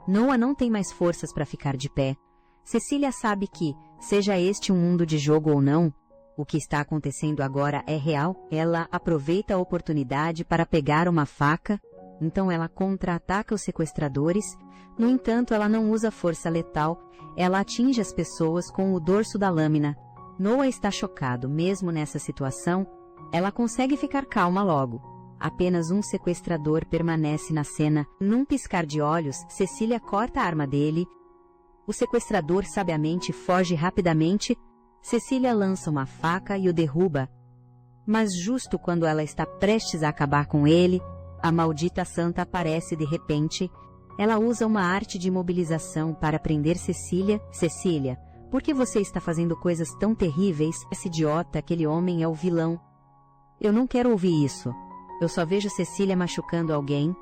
Noah não tem mais forças para ficar de pé. Cecília sabe que, seja este um mundo de jogo ou não, o que está acontecendo agora é real. Ela aproveita a oportunidade para pegar uma faca, então ela contra-ataca os sequestradores. No entanto, ela não usa força letal, ela atinge as pessoas com o dorso da lâmina. Noah está chocado. Mesmo nessa situação, ela consegue ficar calma logo. Apenas um sequestrador permanece na cena. Num piscar de olhos, Cecília corta a arma dele. O sequestrador sabiamente foge rapidamente. Cecília lança uma faca e o derruba. Mas justo quando ela está prestes a acabar com ele, a maldita Santa aparece de repente. Ela usa uma arte de imobilização para prender Cecília. Cecília, por que você está fazendo coisas tão terríveis? Esse idiota, aquele homem é o vilão. Eu não quero ouvir isso. Eu só vejo Cecília machucando alguém.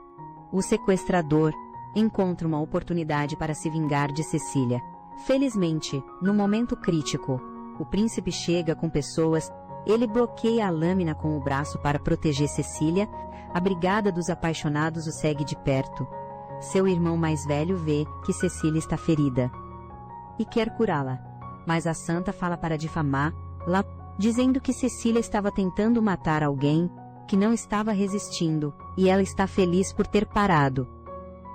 O sequestrador encontra uma oportunidade para se vingar de Cecília. Felizmente, no momento crítico, o príncipe chega com pessoas. Ele bloqueia a lâmina com o braço para proteger Cecília. A brigada dos apaixonados o segue de perto. Seu irmão mais velho vê que Cecília está ferida e quer curá-la, mas a Santa fala para difamá-la, dizendo que Cecília estava tentando matar alguém, que não estava resistindo, e ela está feliz por ter parado.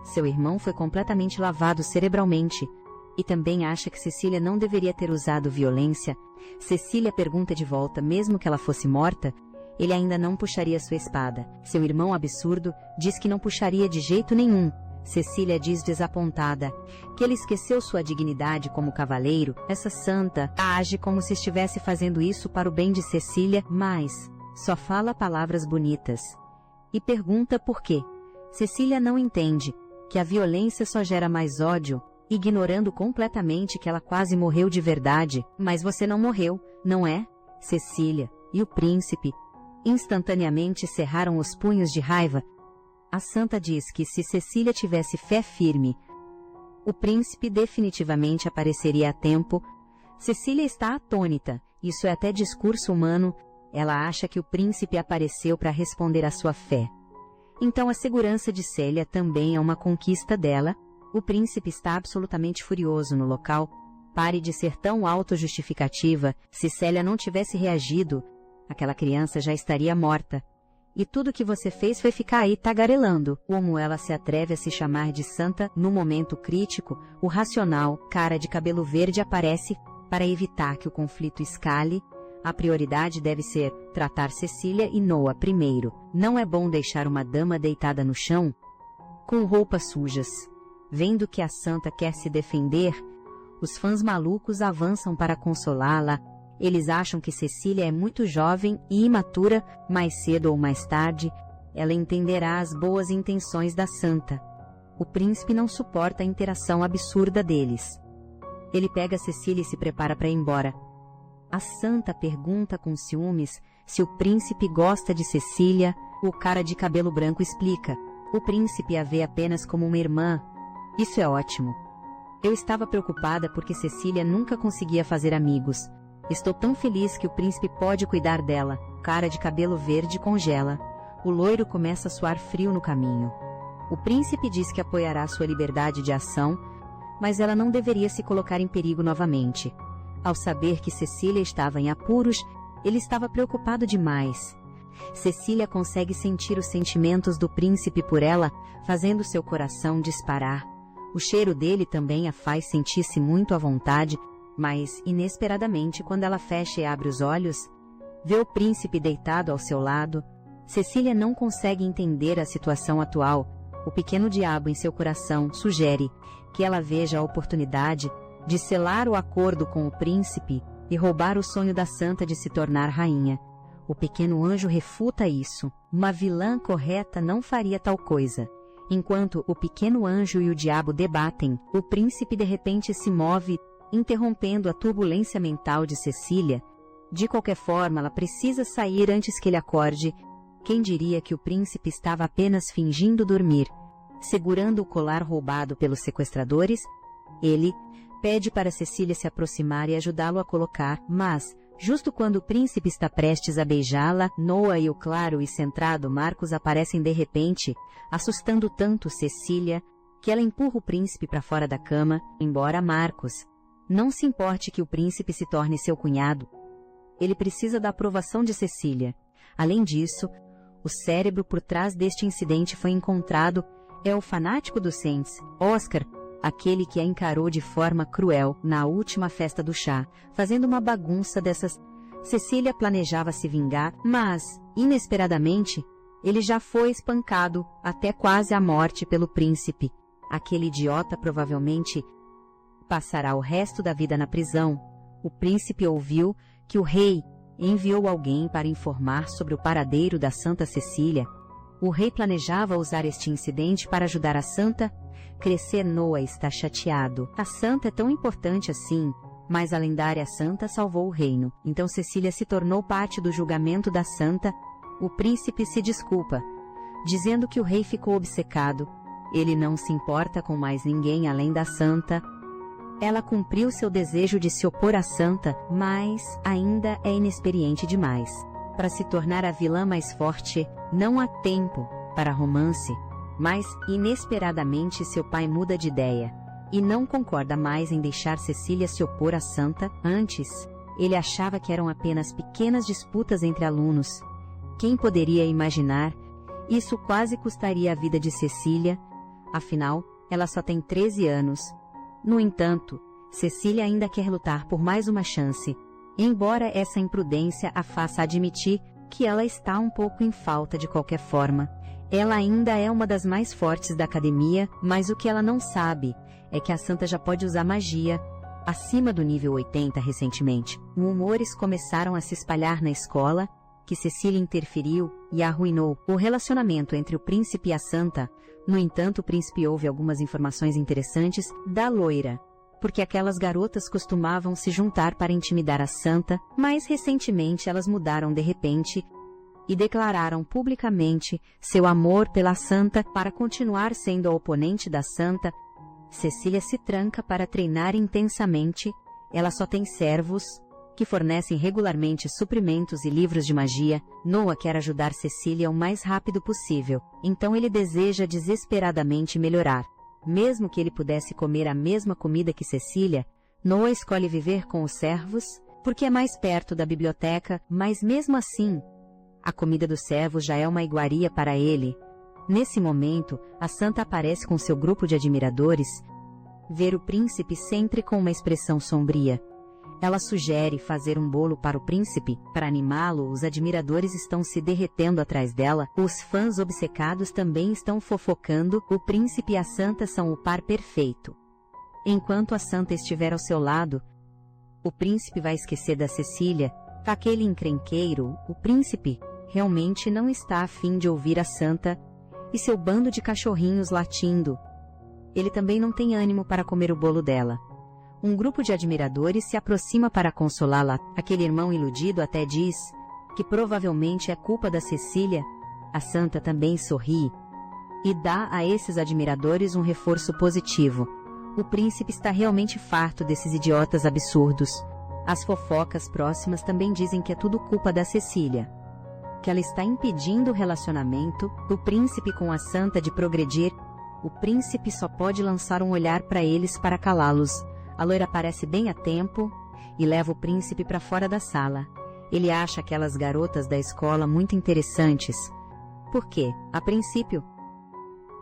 Seu irmão foi completamente lavado cerebralmente, e também acha que Cecília não deveria ter usado violência. Cecília pergunta de volta, mesmo que ela fosse morta, ele ainda não puxaria sua espada. Seu irmão absurdo diz que não puxaria de jeito nenhum. Cecília diz desapontada que ele esqueceu sua dignidade como cavaleiro. Essa Santa age como se estivesse fazendo isso para o bem de Cecília, mas só fala palavras bonitas. E pergunta por quê. Cecília não entende que a violência só gera mais ódio, ignorando completamente que ela quase morreu de verdade. Mas você não morreu, não é? Cecília e o príncipe instantaneamente cerraram os punhos de raiva. A Santa diz que se Cecília tivesse fé firme, o príncipe definitivamente apareceria a tempo. Cecília está atônita, isso é até discurso humano. Ela acha que o príncipe apareceu para responder à sua fé. Então a segurança de Célia também é uma conquista dela. O príncipe está absolutamente furioso no local. Pare de ser tão autojustificativa. Se Célia não tivesse reagido, aquela criança já estaria morta. E tudo que você fez foi ficar aí tagarelando. Como ela se atreve a se chamar de santa no momento crítico, o racional, cara de cabelo verde aparece para evitar que o conflito escale. A prioridade deve ser tratar Cecília e Noah primeiro. Não é bom deixar uma dama deitada no chão com roupas sujas. Vendo que a santa quer se defender, os fãs malucos avançam para consolá-la. Eles acham que Cecília é muito jovem e imatura, mais cedo ou mais tarde, ela entenderá as boas intenções da santa. O príncipe não suporta a interação absurda deles. Ele pega Cecília e se prepara para ir embora. A santa pergunta com ciúmes se o príncipe gosta de Cecília. O cara de cabelo branco explica. O príncipe a vê apenas como uma irmã. Isso é ótimo. Eu estava preocupada porque Cecília nunca conseguia fazer amigos. Estou tão feliz que o príncipe pode cuidar dela. Cara de cabelo verde congela. O loiro começa a suar frio no caminho. O príncipe diz que apoiará sua liberdade de ação, mas ela não deveria se colocar em perigo novamente. Ao saber que Cecília estava em apuros, ele estava preocupado demais. Cecília consegue sentir os sentimentos do príncipe por ela, fazendo seu coração disparar. O cheiro dele também a faz sentir-se muito à vontade, mas, inesperadamente, quando ela fecha e abre os olhos, vê o príncipe deitado ao seu lado. Cecília não consegue entender a situação atual. O pequeno diabo em seu coração sugere que ela veja a oportunidade de selar o acordo com o príncipe e roubar o sonho da santa de se tornar rainha. O pequeno anjo refuta isso. Uma vilã correta não faria tal coisa. Enquanto o pequeno anjo e o diabo debatem, o príncipe de repente se move, interrompendo a turbulência mental de Cecília. De qualquer forma, ela precisa sair antes que ele acorde. Quem diria que o príncipe estava apenas fingindo dormir? Segurando o colar roubado pelos sequestradores, ele pede para Cecília se aproximar e ajudá-lo a colocar, mas, justo quando o príncipe está prestes a beijá-la, Noah e o claro e centrado Marcos aparecem de repente, assustando tanto Cecília, que ela empurra o príncipe para fora da cama, embora Marcos não se importe que o príncipe se torne seu cunhado. Ele precisa da aprovação de Cecília. Além disso, o cérebro por trás deste incidente foi encontrado. É o fanático dos Saints, Oscar, aquele que a encarou de forma cruel na última festa do chá, fazendo uma bagunça dessas. Cecília planejava se vingar, mas, inesperadamente, ele já foi espancado até quase à morte pelo príncipe. Aquele idiota provavelmente passará o resto da vida na prisão. O príncipe ouviu que o rei enviou alguém para informar sobre o paradeiro da Santa Cecília. O rei planejava usar este incidente para ajudar a santa crescer. Noah está chateado. A santa é tão importante assim, mas a lendária santa salvou o reino. Então Cecília se tornou parte do julgamento da santa. O príncipe se desculpa, dizendo que o rei ficou obcecado. Ele não se importa com mais ninguém além da santa. Ela cumpriu seu desejo de se opor à santa, mas ainda é inexperiente demais para se tornar a vilã mais forte. Não há tempo para romance, mas, inesperadamente, seu pai muda de ideia e não concorda mais em deixar Cecília se opor à santa. Antes, ele achava que eram apenas pequenas disputas entre alunos. Quem poderia imaginar? Isso quase custaria a vida de Cecília. Afinal, ela só tem 13 anos. No entanto, Cecília ainda quer lutar por mais uma chance, embora essa imprudência a faça admitir que ela está um pouco em falta de qualquer forma. Ela ainda é uma das mais fortes da academia, mas o que ela não sabe é que a santa já pode usar magia acima do nível 80 recentemente. Rumores começaram a se espalhar na escola que Cecília interferiu e arruinou o relacionamento entre o príncipe e a santa. No entanto, o príncipe ouve algumas informações interessantes da loira, porque aquelas garotas costumavam se juntar para intimidar a santa, mas recentemente elas mudaram de repente e declararam publicamente seu amor pela santa para continuar sendo a oponente da santa. Cecília se tranca para treinar intensamente. Ela só tem servos que fornecem regularmente suprimentos e livros de magia. Noah quer ajudar Cecília o mais rápido possível, então ele deseja desesperadamente melhorar. Mesmo que ele pudesse comer a mesma comida que Cecília, Noah escolhe viver com os servos, porque é mais perto da biblioteca, mas mesmo assim, A comida dos servos já é uma iguaria para ele. Nesse momento, a santa aparece com seu grupo de admiradores. Ver o príncipe sempre com uma expressão sombria. Ela sugere fazer um bolo para o príncipe. Para animá-lo, os admiradores estão se derretendo atrás dela. Os fãs obcecados também estão fofocando. O príncipe e a santa são o par perfeito. Enquanto a santa estiver ao seu lado, o príncipe vai esquecer da Cecília. Aquele encrenqueiro, o príncipe, realmente não está a fim de ouvir a santa e seu bando de cachorrinhos latindo. Ele também não tem ânimo para comer o bolo dela. Um grupo de admiradores se aproxima para consolá-la. Aquele irmão iludido até diz que provavelmente é culpa da Cecília. A santa também sorri e dá a esses admiradores um reforço positivo. O príncipe está realmente farto desses idiotas absurdos. As fofocas próximas também dizem que é tudo culpa da Cecília, que ela está impedindo o relacionamento do príncipe com a santa de progredir. O príncipe só pode lançar um olhar para eles para calá-los. A loira aparece bem a tempo e leva o príncipe para fora da sala. Ele acha aquelas garotas da escola muito interessantes. Por quê? A princípio,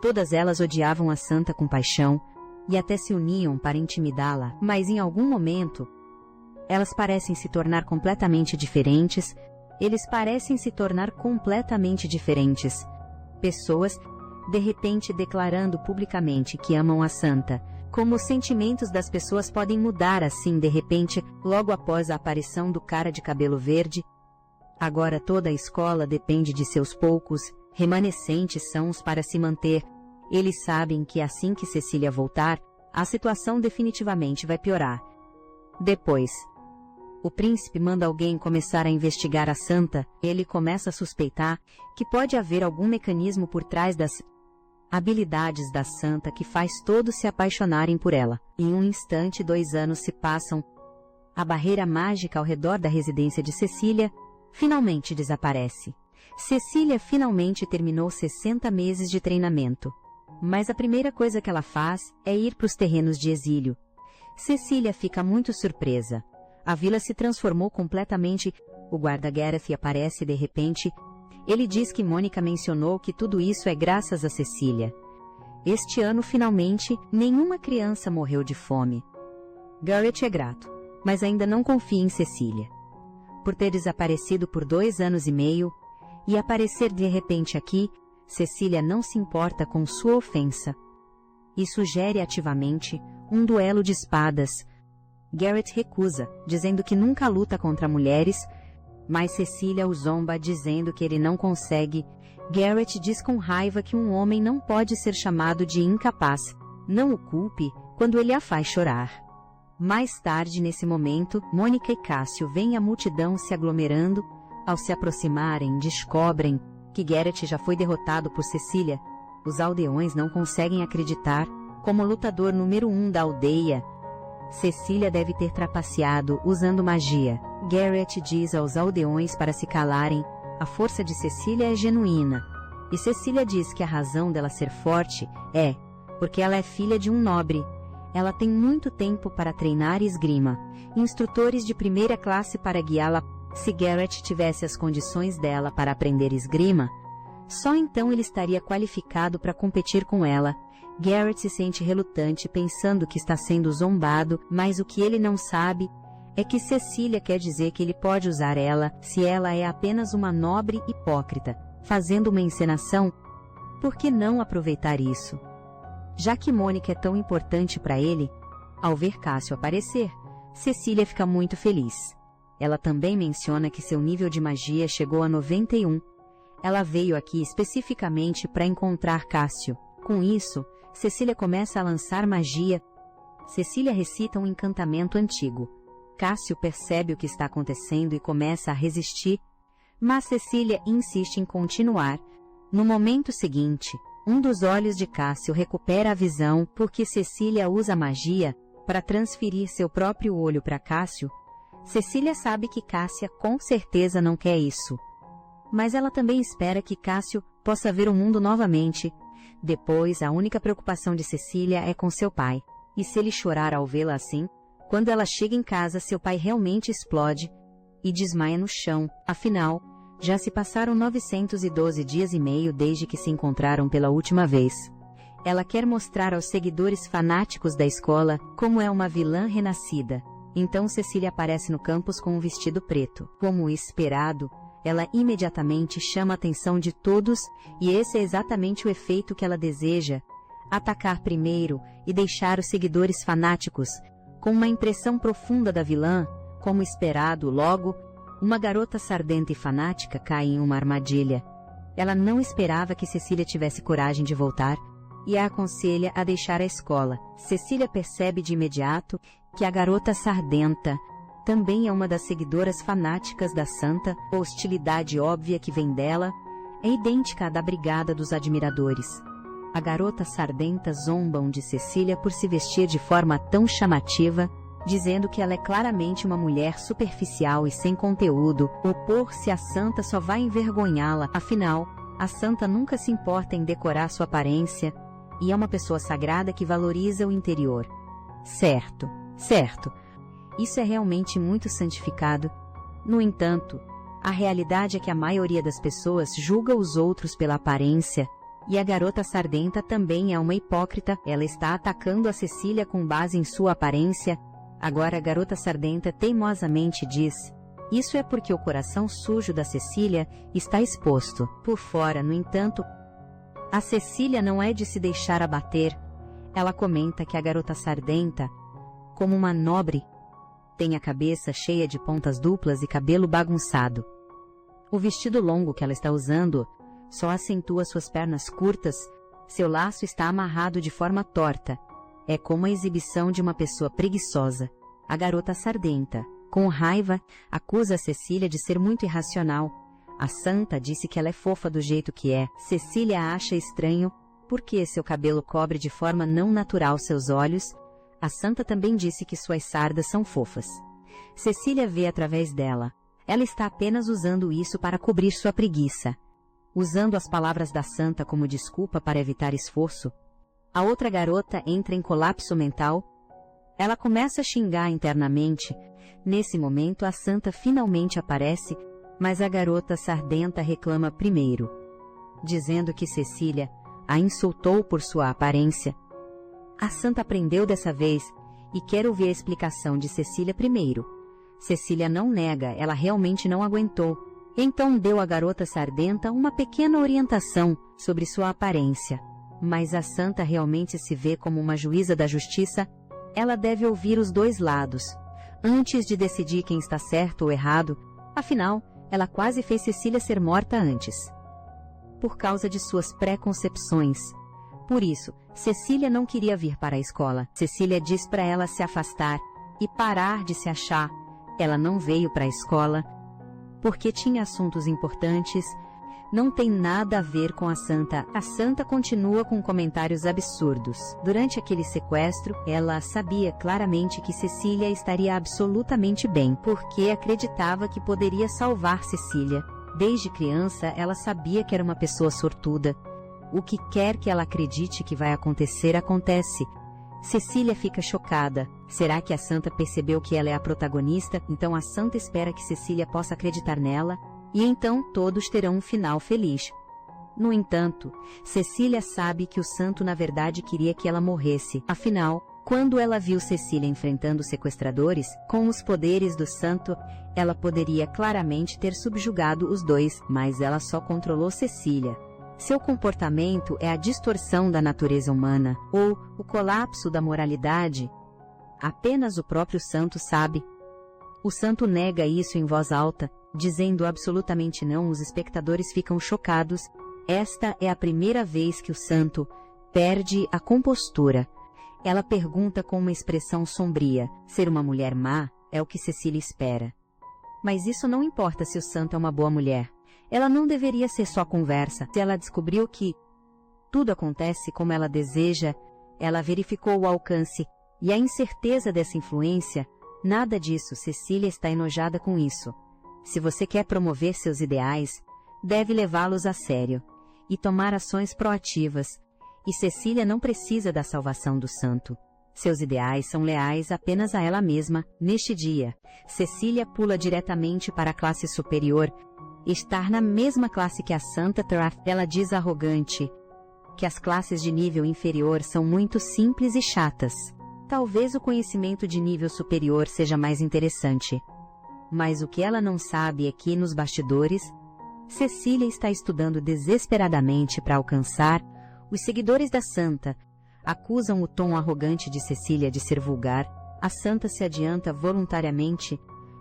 todas elas odiavam a santa com paixão e até se uniam para intimidá-la, mas em algum momento, elas parecem se tornar completamente diferentes. Eles parecem se tornar completamente diferentes. Pessoas, de repente declarando publicamente que amam a santa. Como os sentimentos das pessoas podem mudar assim de repente, logo após a aparição do cara de cabelo verde? Agora toda a escola depende de seus poucos, remanescentes sãos para se manter. Eles sabem que assim que Cecília voltar, a situação definitivamente vai piorar. Depois, o príncipe manda alguém começar a investigar a santa. Ele começa a suspeitar que pode haver algum mecanismo por trás das habilidades da santa que faz todos se apaixonarem por ela. Em um instante, 2 anos se passam. A barreira mágica ao redor da residência de Cecília finalmente desaparece. Cecília finalmente terminou 60 meses de treinamento. Mas a primeira coisa que ela faz é ir para os terrenos de exílio. Cecília fica muito surpresa. A vila se transformou completamente. O guarda Gareth aparece de repente. Ele diz que Mônica mencionou que tudo isso é graças a Cecília. Este ano, finalmente, nenhuma criança morreu de fome. Gareth é grato, mas ainda não confia em Cecília. Por ter desaparecido por 2 anos e meio, e aparecer de repente aqui, Cecília não se importa com sua ofensa. E sugere ativamente um duelo de espadas. Gareth recusa, dizendo que nunca luta contra mulheres, mas Cecília o zomba dizendo que ele não consegue. Gareth diz com raiva que um homem não pode ser chamado de incapaz. Não o culpe quando ele a faz chorar. Mais tarde, nesse momento, Mônica e Cássio veem a multidão se aglomerando. Ao se aproximarem, descobrem que Gareth já foi derrotado por Cecília. Os aldeões não conseguem acreditar. Como lutador número 1 da aldeia, Cecília deve ter trapaceado usando magia. Gareth diz aos aldeões para se calarem. A força de Cecília é genuína. E Cecília diz que a razão dela ser forte é porque ela é filha de um nobre. Ela tem muito tempo para treinar esgrima. Instrutores de primeira classe para guiá-la. Se Gareth tivesse as condições dela para aprender esgrima, só então ele estaria qualificado para competir com ela. Gareth se sente relutante pensando que está sendo zombado, mas o que ele não sabe é que Cecília quer dizer que ele pode usar ela se ela é apenas uma nobre hipócrita, fazendo uma encenação. Por que não aproveitar isso? Já que Mônica é tão importante para ele, ao ver Cássio aparecer, Cecília fica muito feliz. Ela também menciona que seu nível de magia chegou a 91. Ela veio aqui especificamente para encontrar Cássio. Com isso, Cecília começa a lançar magia. Cecília recita um encantamento antigo. Cássio percebe o que está acontecendo e começa a resistir, mas Cecília insiste em continuar. No momento seguinte, um dos olhos de Cássio recupera a visão porque Cecília usa magia para transferir seu próprio olho para Cássio. Cecília sabe que Cássia com certeza não quer isso. Mas ela também espera que Cássio possa ver o mundo novamente. Depois, a única preocupação de Cecília é com seu pai. E se ele chorar ao vê-la assim? Quando ela chega em casa, seu pai realmente explode e desmaia no chão. Afinal, Já se passaram 912 dias e meio desde que se encontraram pela última vez. Ela quer mostrar aos seguidores fanáticos da escola como é uma vilã renascida. Então Cecília aparece no campus com um vestido preto. Como esperado, ela imediatamente chama a atenção de todos e esse é exatamente o efeito que ela deseja: atacar primeiro e deixar os seguidores fanáticos com uma impressão profunda da vilã. Como esperado, logo, uma garota sardenta e fanática cai em uma armadilha. Ela não esperava que Cecília tivesse coragem de voltar e a aconselha a deixar a escola. Cecília percebe de imediato que a garota sardenta também é uma das seguidoras fanáticas da santa. A hostilidade óbvia que vem dela é idêntica à da brigada dos admiradores. A garota sardenta zombam de Cecília por se vestir de forma tão chamativa, dizendo que ela é claramente uma mulher superficial e sem conteúdo. Opor-se à santa só vai envergonhá-la, afinal, a santa nunca se importa em decorar sua aparência e é uma pessoa sagrada que valoriza o interior. Certo. Isso é realmente muito santificado. No entanto, a realidade é que a maioria das pessoas julga os outros pela aparência, e a garota sardenta também é uma hipócrita. Ela está atacando a Cecília com base em sua aparência. Agora a garota sardenta teimosamente diz: isso é porque o coração sujo da Cecília está exposto. Por fora, no entanto, a Cecília não é de se deixar abater. Ela comenta que a garota sardenta, como uma nobre, tem a cabeça cheia de pontas duplas e cabelo bagunçado. O vestido longo que ela está usando só acentua suas pernas curtas. Seu laço está amarrado de forma torta. É como a exibição de uma pessoa preguiçosa. A garota sardenta, com raiva, acusa a Cecília de ser muito irracional. A santa disse que ela é fofa do jeito que é. Cecília acha estranho porque seu cabelo cobre de forma não natural seus olhos. A santa também disse que suas sardas são fofas. Cecília vê através dela. Ela está apenas usando isso para cobrir sua preguiça. Usando as palavras da santa como desculpa para evitar esforço, a outra garota entra em colapso mental. Ela começa a xingar internamente. Nesse momento, a santa finalmente aparece, mas a garota sardenta reclama primeiro, dizendo que Cecília a insultou por sua aparência. A santa aprendeu dessa vez e quer ouvir a explicação de Cecília primeiro. Cecília não nega, ela realmente não aguentou. Então deu à garota sardenta uma pequena orientação sobre sua aparência. Mas a santa realmente se vê como uma juíza da justiça. Ela deve ouvir os dois lados, antes de decidir quem está certo ou errado. Afinal, ela quase fez Cecília ser morta antes, por causa de suas preconcepções. Por isso, Cecília não queria vir para a escola. Cecília diz para ela se afastar e parar de se achar. Ela não veio para a escola porque tinha assuntos importantes. Não tem nada a ver com a santa. A santa continua com comentários absurdos. Durante aquele sequestro, ela sabia claramente que Cecília estaria absolutamente bem, porque acreditava que poderia salvar Cecília. Desde criança, ela sabia que era uma pessoa sortuda. O que quer que ela acredite que vai acontecer, acontece. Cecília fica chocada. Será que a santa percebeu que ela é a protagonista? Então a santa espera que Cecília possa acreditar nela, e então todos terão um final feliz. No entanto, Cecília sabe que o santo na verdade queria que ela morresse. Afinal, quando ela viu Cecília enfrentando os sequestradores, com os poderes do santo, ela poderia claramente ter subjugado os dois, mas ela só controlou Cecília. Seu comportamento é a distorção da natureza humana, ou o colapso da moralidade. Apenas o próprio santo sabe. O santo nega isso em voz alta, dizendo absolutamente não. Os espectadores ficam chocados. Esta é a primeira vez que o santo perde a compostura. Ela pergunta com uma expressão sombria: ser uma mulher má é o que Cecília espera. Mas isso não importa se o santo é uma boa mulher. Ela não deveria ser só conversa. Se ela descobriu que tudo acontece como ela deseja, ela verificou o alcance e a incerteza dessa influência. Nada disso. Cecília está enojada com isso. Se você quer promover seus ideais, deve levá-los a sério e tomar ações proativas. E Cecília não precisa da salvação do santo. Seus ideais são leais apenas a ela mesma. Neste dia, Cecília pula diretamente para a classe superior. Estar na mesma classe que a Santa Teresa. Ela diz arrogante que as classes de nível inferior são muito simples e chatas. Talvez o conhecimento de nível superior seja mais interessante. Mas o que ela não sabe é que, nos bastidores, Cecília está estudando desesperadamente para alcançar. Os seguidores da Santa acusam o tom arrogante de Cecília de ser vulgar. A Santa se adianta voluntariamente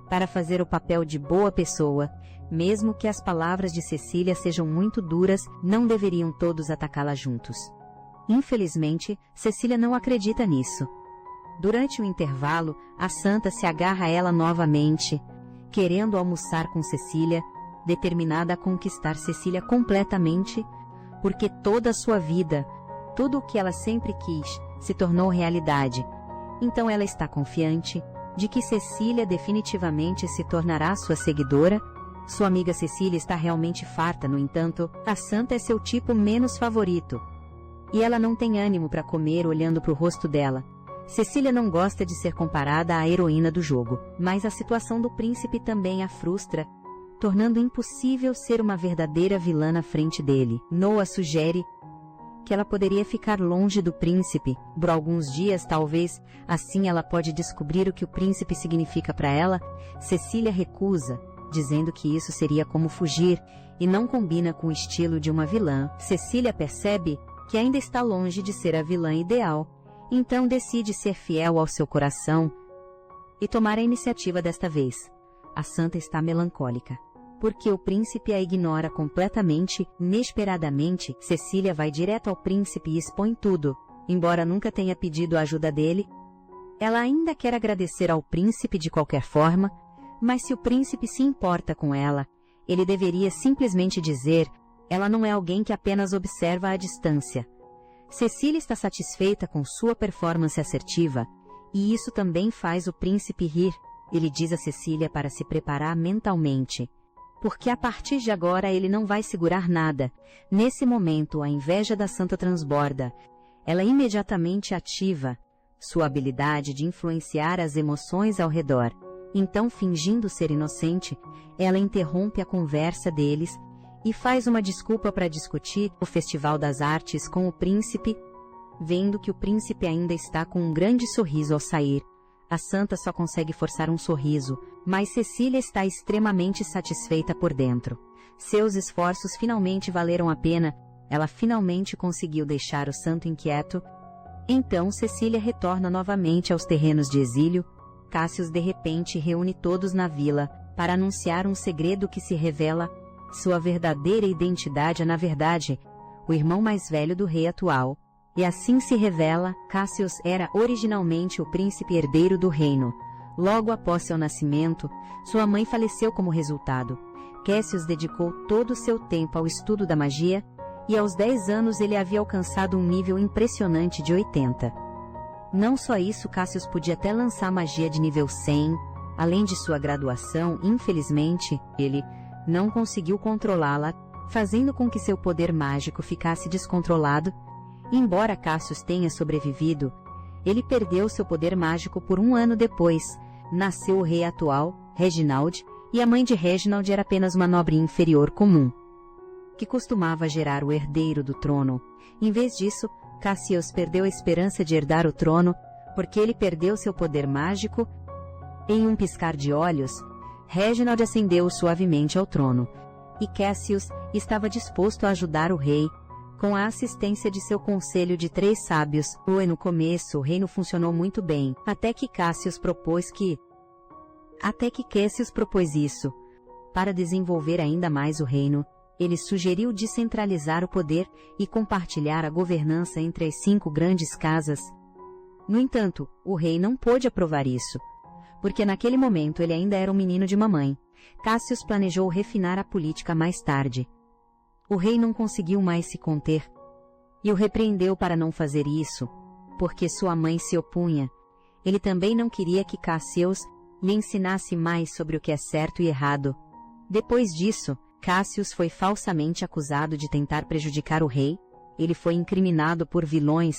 para fazer o papel de boa pessoa. Mesmo que as palavras de Cecília sejam muito duras, não deveriam todos atacá-la juntos. Infelizmente, Cecília não acredita nisso. Durante o intervalo, a Santa se agarra a ela novamente, querendo almoçar com Cecília, determinada a conquistar Cecília completamente, porque toda a sua vida, tudo o que ela sempre quis, se tornou realidade. Então ela está confiante de que Cecília definitivamente se tornará sua seguidora. Sua amiga Cecília está realmente farta, no entanto, a Santa é seu tipo menos favorito. E ela não tem ânimo para comer olhando para o rosto dela. Cecília não gosta de ser comparada à heroína do jogo, mas a situação do príncipe também a frustra, tornando impossível ser uma verdadeira vilã na frente dele. Noah sugere que ela poderia ficar longe do príncipe por alguns dias, talvez, assim ela pode descobrir o que o príncipe significa para ela. Cecília recusa, dizendo que isso seria como fugir e não combina com o estilo de uma vilã. Cecília percebe que ainda está longe de ser a vilã ideal, então decide ser fiel ao seu coração e tomar a iniciativa desta vez. A Santa está melancólica, porque o príncipe a ignora completamente. Inesperadamente, Cecília vai direto ao príncipe e expõe tudo. Embora nunca tenha pedido a ajuda dele, ela ainda quer agradecer ao príncipe de qualquer forma, mas se o príncipe se importa com ela, ele deveria simplesmente dizer: ela não é alguém que apenas observa à distância. Cecília está satisfeita com sua performance assertiva, e isso também faz o príncipe rir. Ele diz a Cecília para se preparar mentalmente, porque a partir de agora ele não vai segurar nada. Nesse momento, a inveja da Santa transborda. Ela imediatamente ativa sua habilidade de influenciar as emoções ao redor. Então, fingindo ser inocente, ela interrompe a conversa deles e faz uma desculpa para discutir o Festival das Artes com o príncipe. Vendo que o príncipe ainda está com um grande sorriso ao sair, a Santa só consegue forçar um sorriso, mas Cecília está extremamente satisfeita por dentro. Seus esforços finalmente valeram a pena. Ela finalmente conseguiu deixar o santo inquieto. Então Cecília retorna novamente aos terrenos de exílio. Cassius de repente reúne todos na vila para anunciar um segredo que se revela. Sua verdadeira identidade é, na verdade, o irmão mais velho do rei atual. E assim se revela, Cassius era originalmente o príncipe herdeiro do reino. Logo após seu nascimento, sua mãe faleceu como resultado. Cassius dedicou todo o seu tempo ao estudo da magia, e aos 10 anos ele havia alcançado um nível impressionante de 80. Não só isso, Cassius podia até lançar magia de nível 100. Além de sua graduação, infelizmente, ele não conseguiu controlá-la, fazendo com que seu poder mágico ficasse descontrolado. Embora Cassius tenha sobrevivido, ele perdeu seu poder mágico por um ano depois. Nasceu o rei atual, Reginald, e a mãe de Reginald era apenas uma nobre inferior comum, que costumava gerar o herdeiro do trono. Em vez disso, Cassius perdeu a esperança de herdar o trono, porque ele perdeu seu poder mágico. Em um piscar de olhos, Reginald ascendeu suavemente ao trono, e Cassius estava disposto a ajudar o rei, com a assistência de seu conselho de 3 sábios. No começo, o reino funcionou muito bem, até que Cassius propôs isso. Para desenvolver ainda mais o reino, ele sugeriu descentralizar o poder e compartilhar a governança entre as 5 grandes casas. No entanto, o rei não pôde aprovar isso, porque naquele momento ele ainda era um menino de mamãe. Cassius planejou refinar a política mais tarde. O rei não conseguiu mais se conter e o repreendeu para não fazer isso, porque sua mãe se opunha. Ele também não queria que Cassius lhe ensinasse mais sobre o que é certo e errado. Depois disso, Cassius foi falsamente acusado de tentar prejudicar o rei. ele foi incriminado por vilões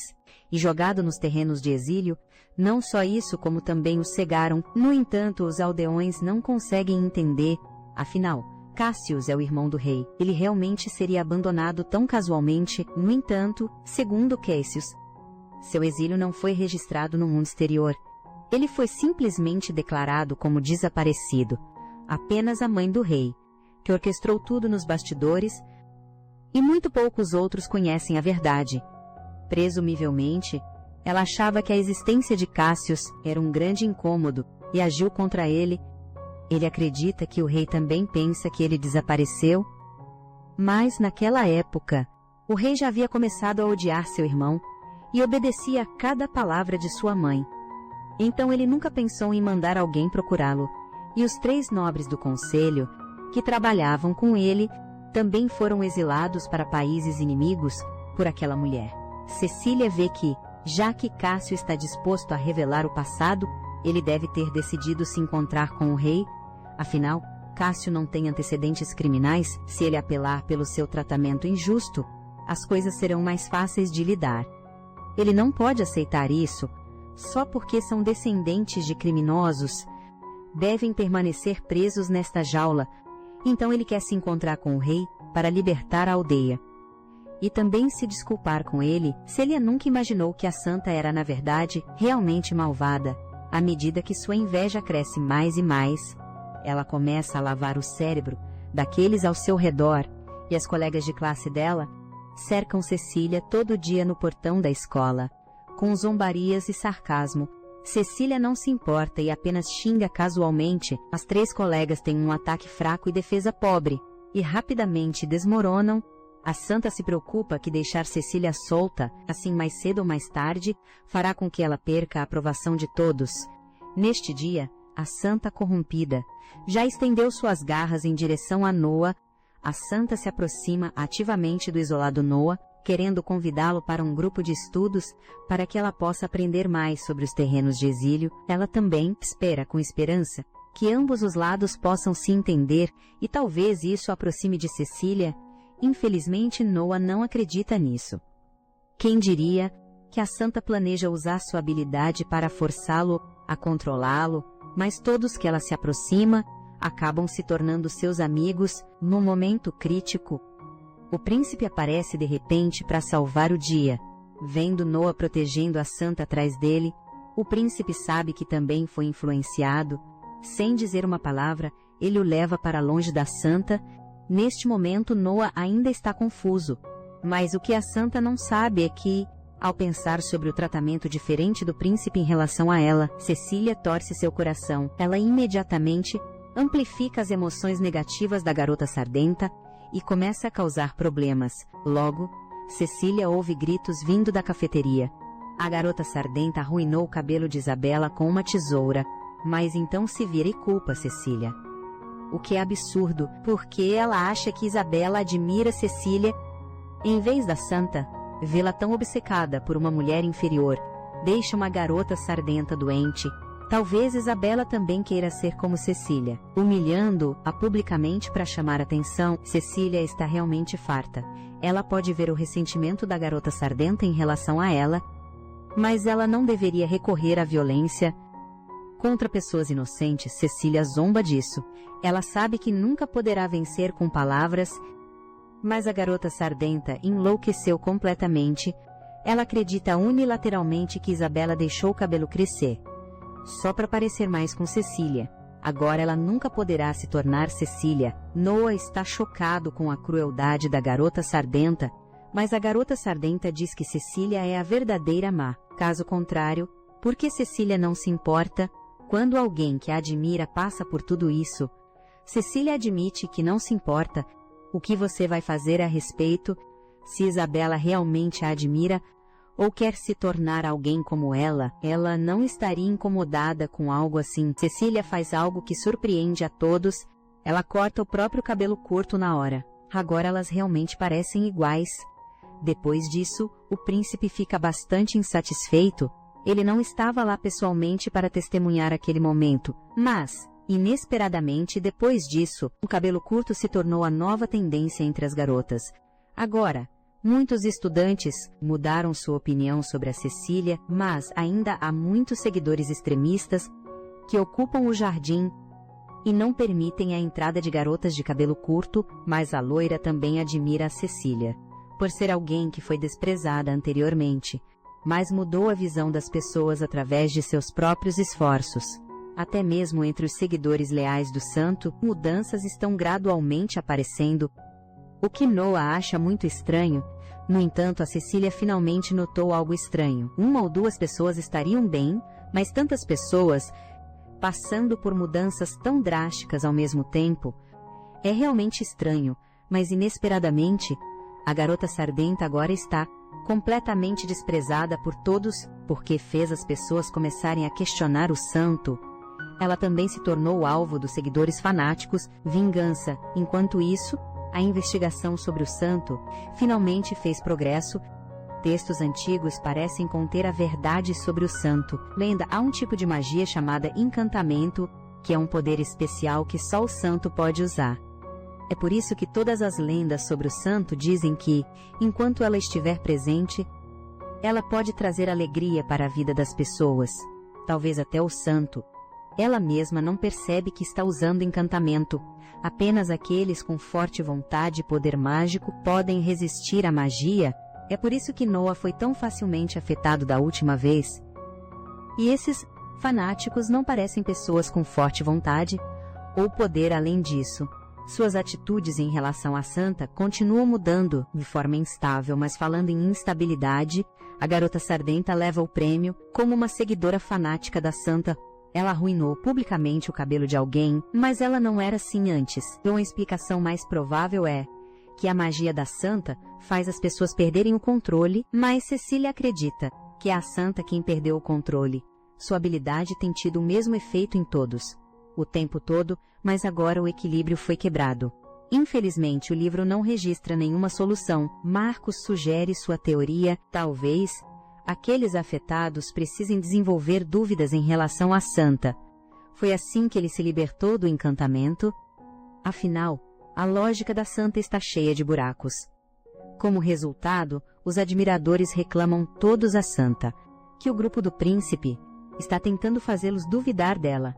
e jogado nos terrenos de exílio. Não só isso, como também o cegaram. No entanto, os aldeões não conseguem entender. Afinal, Cassius é o irmão do rei. Ele realmente seria abandonado tão casualmente. No entanto, segundo Cassius, seu exílio não foi registrado no mundo exterior. Ele foi simplesmente declarado como desaparecido. Apenas a mãe do rei, que orquestrou tudo nos bastidores, e muito poucos outros conhecem a verdade. Presumivelmente, ela achava que a existência de Cassius era um grande incômodo e agiu contra ele. Ele acredita que o rei também pensa que ele desapareceu. Mas, naquela época, o rei já havia começado a odiar seu irmão e obedecia a cada palavra de sua mãe. Então ele nunca pensou em mandar alguém procurá-lo. E os 3 nobres do conselho, que trabalhavam com ele, também foram exilados para países inimigos por aquela mulher. Cecília vê que, já que Cássio está disposto a revelar o passado, ele deve ter decidido se encontrar com o rei. Afinal, Cássio não tem antecedentes criminais. Se ele apelar pelo seu tratamento injusto, as coisas serão mais fáceis de lidar. Ele não pode aceitar isso. Só porque são descendentes de criminosos, devem permanecer presos nesta jaula. Então ele quer se encontrar com o rei para libertar a aldeia. E também se desculpar com ele. Célia nunca imaginou que a santa era, na verdade, realmente malvada. À medida que sua inveja cresce mais e mais, ela começa a lavar o cérebro daqueles ao seu redor, e as colegas de classe dela cercam Cecília todo dia no portão da escola, com zombarias e sarcasmo. Cecília não se importa e apenas xinga casualmente. As 3 colegas têm um ataque fraco e defesa pobre, e rapidamente desmoronam. A santa se preocupa que deixar Cecília solta, assim mais cedo ou mais tarde, fará com que ela perca a aprovação de todos. Neste dia, a santa corrompida já estendeu suas garras em direção a Noah. A santa se aproxima ativamente do isolado Noah, querendo convidá-lo para um grupo de estudos, para que ela possa aprender mais sobre os terrenos de exílio. Ela também espera com esperança que ambos os lados possam se entender, e talvez isso a aproxime de Cecília. Infelizmente, Noah não acredita nisso. Quem diria que a santa planeja usar sua habilidade para forçá-lo a controlá-lo, mas todos que ela se aproxima acabam se tornando seus amigos. No momento crítico, o príncipe aparece de repente para salvar o dia. Vendo Noah protegendo a santa atrás dele, o príncipe sabe que também foi influenciado. Sem dizer uma palavra, ele o leva para longe da santa. Neste momento, Noah ainda está confuso. Mas o que a santa não sabe é que, ao pensar sobre o tratamento diferente do príncipe em relação a ela, Cecília torce seu coração. Ela imediatamente amplifica as emoções negativas da garota sardenta e começa a causar problemas. Logo, Cecília ouve gritos vindo da cafeteria. A garota sardenta arruinou o cabelo de Isabela com uma tesoura, mas então se vira e culpa Cecília. O que é absurdo, porque ela acha que Isabela admira Cecília. Em vez da santa vê-la tão obcecada por uma mulher inferior, deixa uma garota sardenta doente. Talvez Isabela também queira ser como Cecília, humilhando-a publicamente para chamar atenção. Cecília está realmente farta. Ela pode ver o ressentimento da garota sardenta em relação a ela, mas ela não deveria recorrer à violência contra pessoas inocentes. Cecília zomba disso. Ela sabe que nunca poderá vencer com palavras, mas a garota sardenta enlouqueceu completamente. Ela acredita unilateralmente que Isabela deixou o cabelo crescer só para parecer mais com Cecília. Agora ela nunca poderá se tornar Cecília. Noah está chocado com a crueldade da garota sardenta, mas a garota sardenta diz que Cecília é a verdadeira má. Caso contrário, por que Cecília não se importa quando alguém que a admira passa por tudo isso? Cecília admite que não se importa. O que você vai fazer a respeito? Se Isabela realmente a admira ou quer se tornar alguém como ela não estaria incomodada com algo assim. Cecília faz algo que surpreende a todos. Ela corta o próprio cabelo curto na hora. Agora elas realmente parecem iguais. Depois disso, o príncipe fica bastante insatisfeito. Ele não estava lá pessoalmente para testemunhar aquele momento, mas, inesperadamente depois disso, o cabelo curto se tornou a nova tendência entre as garotas. Agora, Muitos estudantes mudaram sua opinião sobre a Cecília, mas ainda há muitos seguidores extremistas que ocupam o jardim e não permitem a entrada de garotas de cabelo curto, mas a loira também admira a Cecília, por ser alguém que foi desprezada anteriormente, mas mudou a visão das pessoas através de seus próprios esforços. Até mesmo entre os seguidores leais do santo, mudanças estão gradualmente aparecendo, o que Noah acha muito estranho. No entanto, a Cecília finalmente notou algo estranho. Uma ou duas pessoas estariam bem, mas tantas pessoas passando por mudanças tão drásticas ao mesmo tempo. É realmente estranho, mas inesperadamente, a garota sardenta agora está completamente desprezada por todos, porque fez as pessoas começarem a questionar o santo. Ela também se tornou alvo dos seguidores fanáticos, vingança. Enquanto isso, a investigação sobre o santo finalmente fez progresso. Textos antigos parecem conter a verdade sobre o santo. Lenda: há um tipo de magia chamada encantamento, que é um poder especial que só o santo pode usar. É por isso que todas as lendas sobre o santo dizem que, enquanto ela estiver presente, ela pode trazer alegria para a vida das pessoas. Talvez até o santo. Ela mesma não percebe que está usando encantamento. Apenas aqueles com forte vontade e poder mágico podem resistir à magia. É por isso que Noah foi tão facilmente afetado da última vez. E esses fanáticos não parecem pessoas com forte vontade ou poder além disso. Suas atitudes em relação à santa continuam mudando de forma instável, mas falando em instabilidade, a garota sardenta leva o prêmio. Como uma seguidora fanática da santa, ela arruinou publicamente o cabelo de alguém, mas ela não era assim antes. Uma explicação mais provável é que a magia da santa faz as pessoas perderem o controle, mas Cecília acredita que é a santa quem perdeu o controle. Sua habilidade tem tido o mesmo efeito em todos, o tempo todo, mas agora o equilíbrio foi quebrado. Infelizmente, o livro não registra nenhuma solução. Marcos sugere sua teoria: talvez aqueles afetados precisem desenvolver dúvidas em relação à santa. Foi assim que ele se libertou do encantamento? Afinal, a lógica da santa está cheia de buracos. Como resultado, os admiradores reclamam todos a santa, que o grupo do príncipe está tentando fazê-los duvidar dela.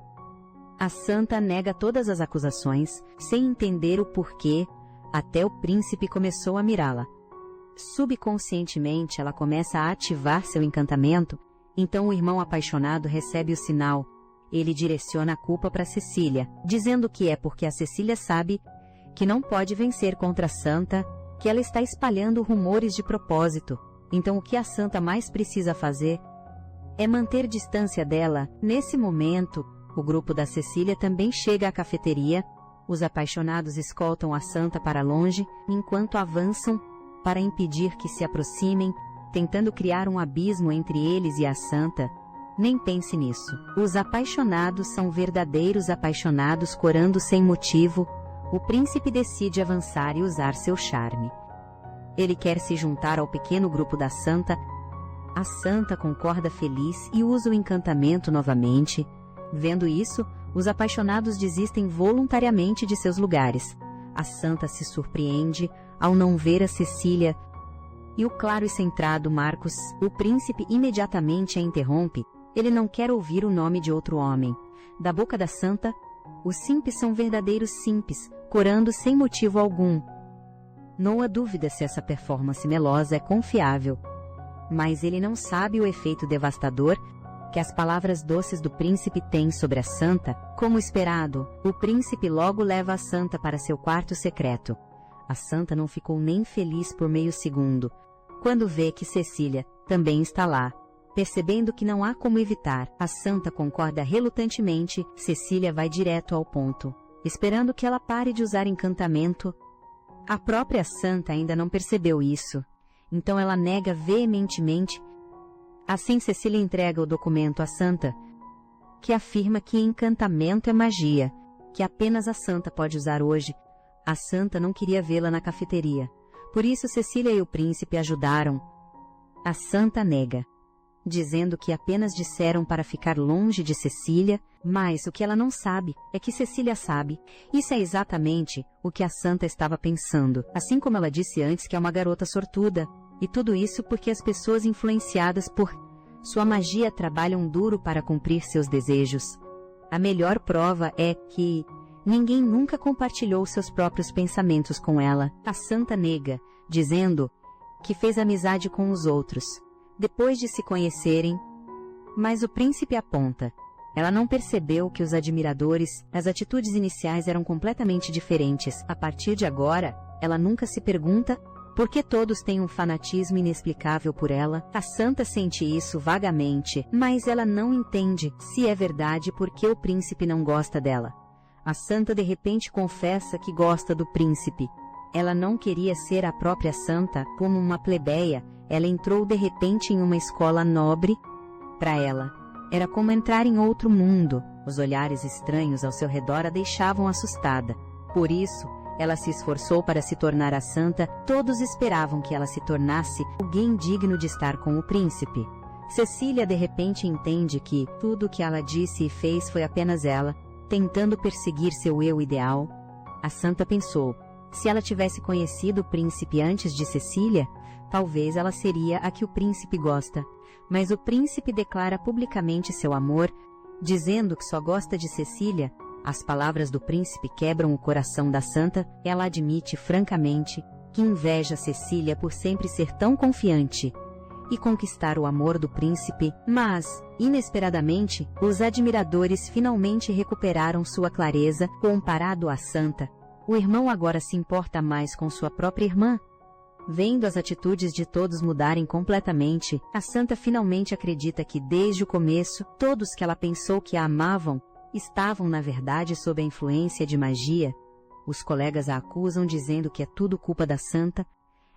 A santa nega todas as acusações, sem entender o porquê, até o príncipe começou a mirá-la. Subconscientemente, ela começa a ativar seu encantamento, então o irmão apaixonado recebe o sinal. Ele direciona a culpa para Cecília, dizendo que é porque a Cecília sabe que não pode vencer contra a santa, que ela está espalhando rumores de propósito. Então o que a santa mais precisa fazer é manter distância dela. Nesse momento, o grupo da Cecília também chega à cafeteria. Os apaixonados escoltam a santa para longe, enquanto avançam para impedir que se aproximem, tentando criar um abismo entre eles e a santa. Nem pense nisso. Os apaixonados são verdadeiros apaixonados, corando sem motivo. O príncipe decide avançar e usar seu charme. Ele quer se juntar ao pequeno grupo da santa. A santa concorda feliz e usa o encantamento novamente. Vendo isso, os apaixonados desistem voluntariamente de seus lugares. A santa se surpreende ao não ver a Cecília e o claro e centrado Marcos. O príncipe imediatamente a interrompe. Ele não quer ouvir o nome de outro homem. Da boca da santa, os simpes são verdadeiros simpes, corando sem motivo algum. Noah duvida se essa performance melosa é confiável. Mas ele não sabe o efeito devastador que as palavras doces do príncipe têm sobre a santa. Como esperado, o príncipe logo leva a santa para seu quarto secreto. A santa não ficou nem feliz por meio segundo, quando vê que Cecília também está lá. Percebendo que não há como evitar, a santa concorda relutantemente. Cecília vai direto ao ponto, esperando que ela pare de usar encantamento. A própria santa ainda não percebeu isso, então ela nega veementemente. Assim, Cecília entrega o documento à santa, que afirma que encantamento é magia, que apenas a santa pode usar hoje. A santa não queria vê-la na cafeteria, por isso Cecília e o príncipe ajudaram. A santa nega. dizendo que apenas disseram para ficar longe de Cecília, mas o que ela não sabe é que Cecília sabe. Isso é exatamente o que a santa estava pensando, assim como ela disse antes que é uma garota sortuda. E tudo isso porque as pessoas influenciadas por sua magia trabalham duro para cumprir seus desejos. A melhor prova é que ninguém nunca compartilhou seus próprios pensamentos com ela. A santa nega, dizendo que fez amizade com os outros, depois de se conhecerem. Mas o príncipe aponta. Ela não percebeu que os admiradores, as atitudes iniciais eram completamente diferentes. A partir de agora, ela nunca se pergunta por que todos têm um fanatismo inexplicável por ela. A santa sente isso vagamente, mas ela não entende se é verdade porque o príncipe não gosta dela. A santa de repente confessa que gosta do príncipe. Ela não queria ser a própria santa como uma plebeia. Ela entrou de repente em uma escola nobre. Para ela, era como entrar em outro mundo. Os olhares estranhos ao seu redor a deixavam assustada. Por isso, ela se esforçou para se tornar a santa. Todos esperavam que ela se tornasse alguém digno de estar com o príncipe. Cecília de repente entende que tudo o que ela disse e fez foi apenas ela, tentando perseguir seu eu ideal. A santa pensou, se ela tivesse conhecido o príncipe antes de Cecília, talvez ela seria a que o príncipe gosta. Mas o príncipe declara publicamente seu amor, dizendo que só gosta de Cecília. As palavras do príncipe quebram o coração da santa. Ela admite francamente que inveja Cecília por sempre ser tão confiante e conquistar o amor do príncipe. Mas, inesperadamente, os admiradores finalmente recuperaram sua clareza. Comparado à santa, o irmão agora se importa mais com sua própria irmã. Vendo as atitudes de todos mudarem completamente, a santa finalmente acredita que desde o começo, todos que ela pensou que a amavam, estavam na verdade sob a influência de magia. Os colegas a acusam dizendo que é tudo culpa da santa.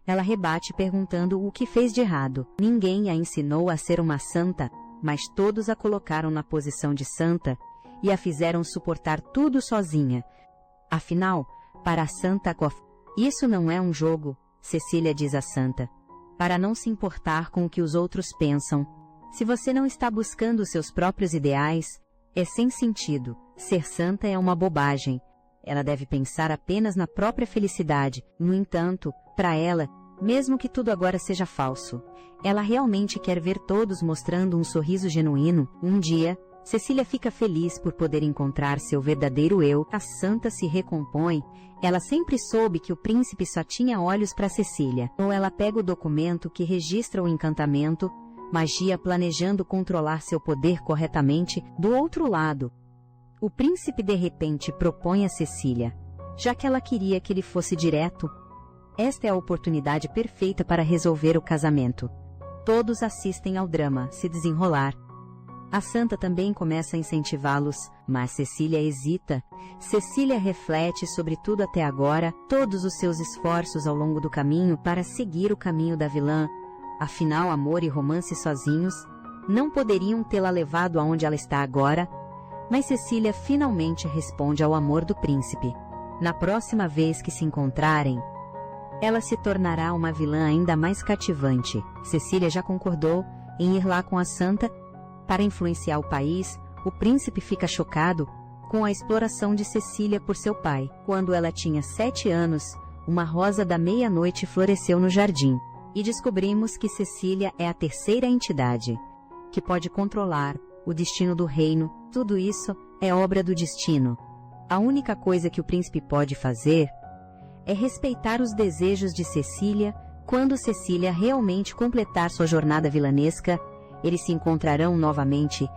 Ela rebate perguntando o que fez de errado. Ninguém a ensinou a ser uma santa, mas todos a colocaram na posição de santa e a fizeram suportar tudo sozinha. Afinal, para a Santa isso não é um jogo, Cecília diz à santa, para não se importar com o que os outros pensam. Se você não está buscando os seus próprios ideais, é sem sentido. Ser santa é uma bobagem. Ela deve pensar apenas na própria felicidade. No entanto, para ela, mesmo que tudo agora seja falso, ela realmente quer ver todos mostrando um sorriso genuíno. Um dia, Cecília fica feliz por poder encontrar seu verdadeiro eu. A santa se recompõe. Ela sempre soube que o príncipe só tinha olhos para Cecília. Ou ela pega o documento que registra o encantamento, magia planejando controlar seu poder corretamente. Do outro lado, o príncipe de repente propõe a Cecília, já que ela queria que ele fosse direto. Esta é a oportunidade perfeita para resolver o casamento. Todos assistem ao drama se desenrolar. A santa também começa a incentivá-los, mas Cecília hesita. Cecília reflete sobre tudo até agora, todos os seus esforços ao longo do caminho para seguir o caminho da vilã. Afinal, amor e romance sozinhos não poderiam tê-la levado aonde ela está agora. Mas Cecília finalmente responde ao amor do príncipe. Na próxima vez que se encontrarem, ela se tornará uma vilã ainda mais cativante. Cecília já concordou em ir lá com a santa para influenciar o país. O príncipe fica chocado com a exploração de Cecília por seu pai. Quando ela tinha 7 anos, uma rosa da meia-noite floresceu no jardim. E descobrimos que Cecília é a terceira entidade que pode controlar o destino do reino. Tudo isso é obra do destino. A única coisa que o príncipe pode fazer é respeitar os desejos de Cecília. Quando Cecília realmente completar sua jornada vilanesca, eles se encontrarão novamente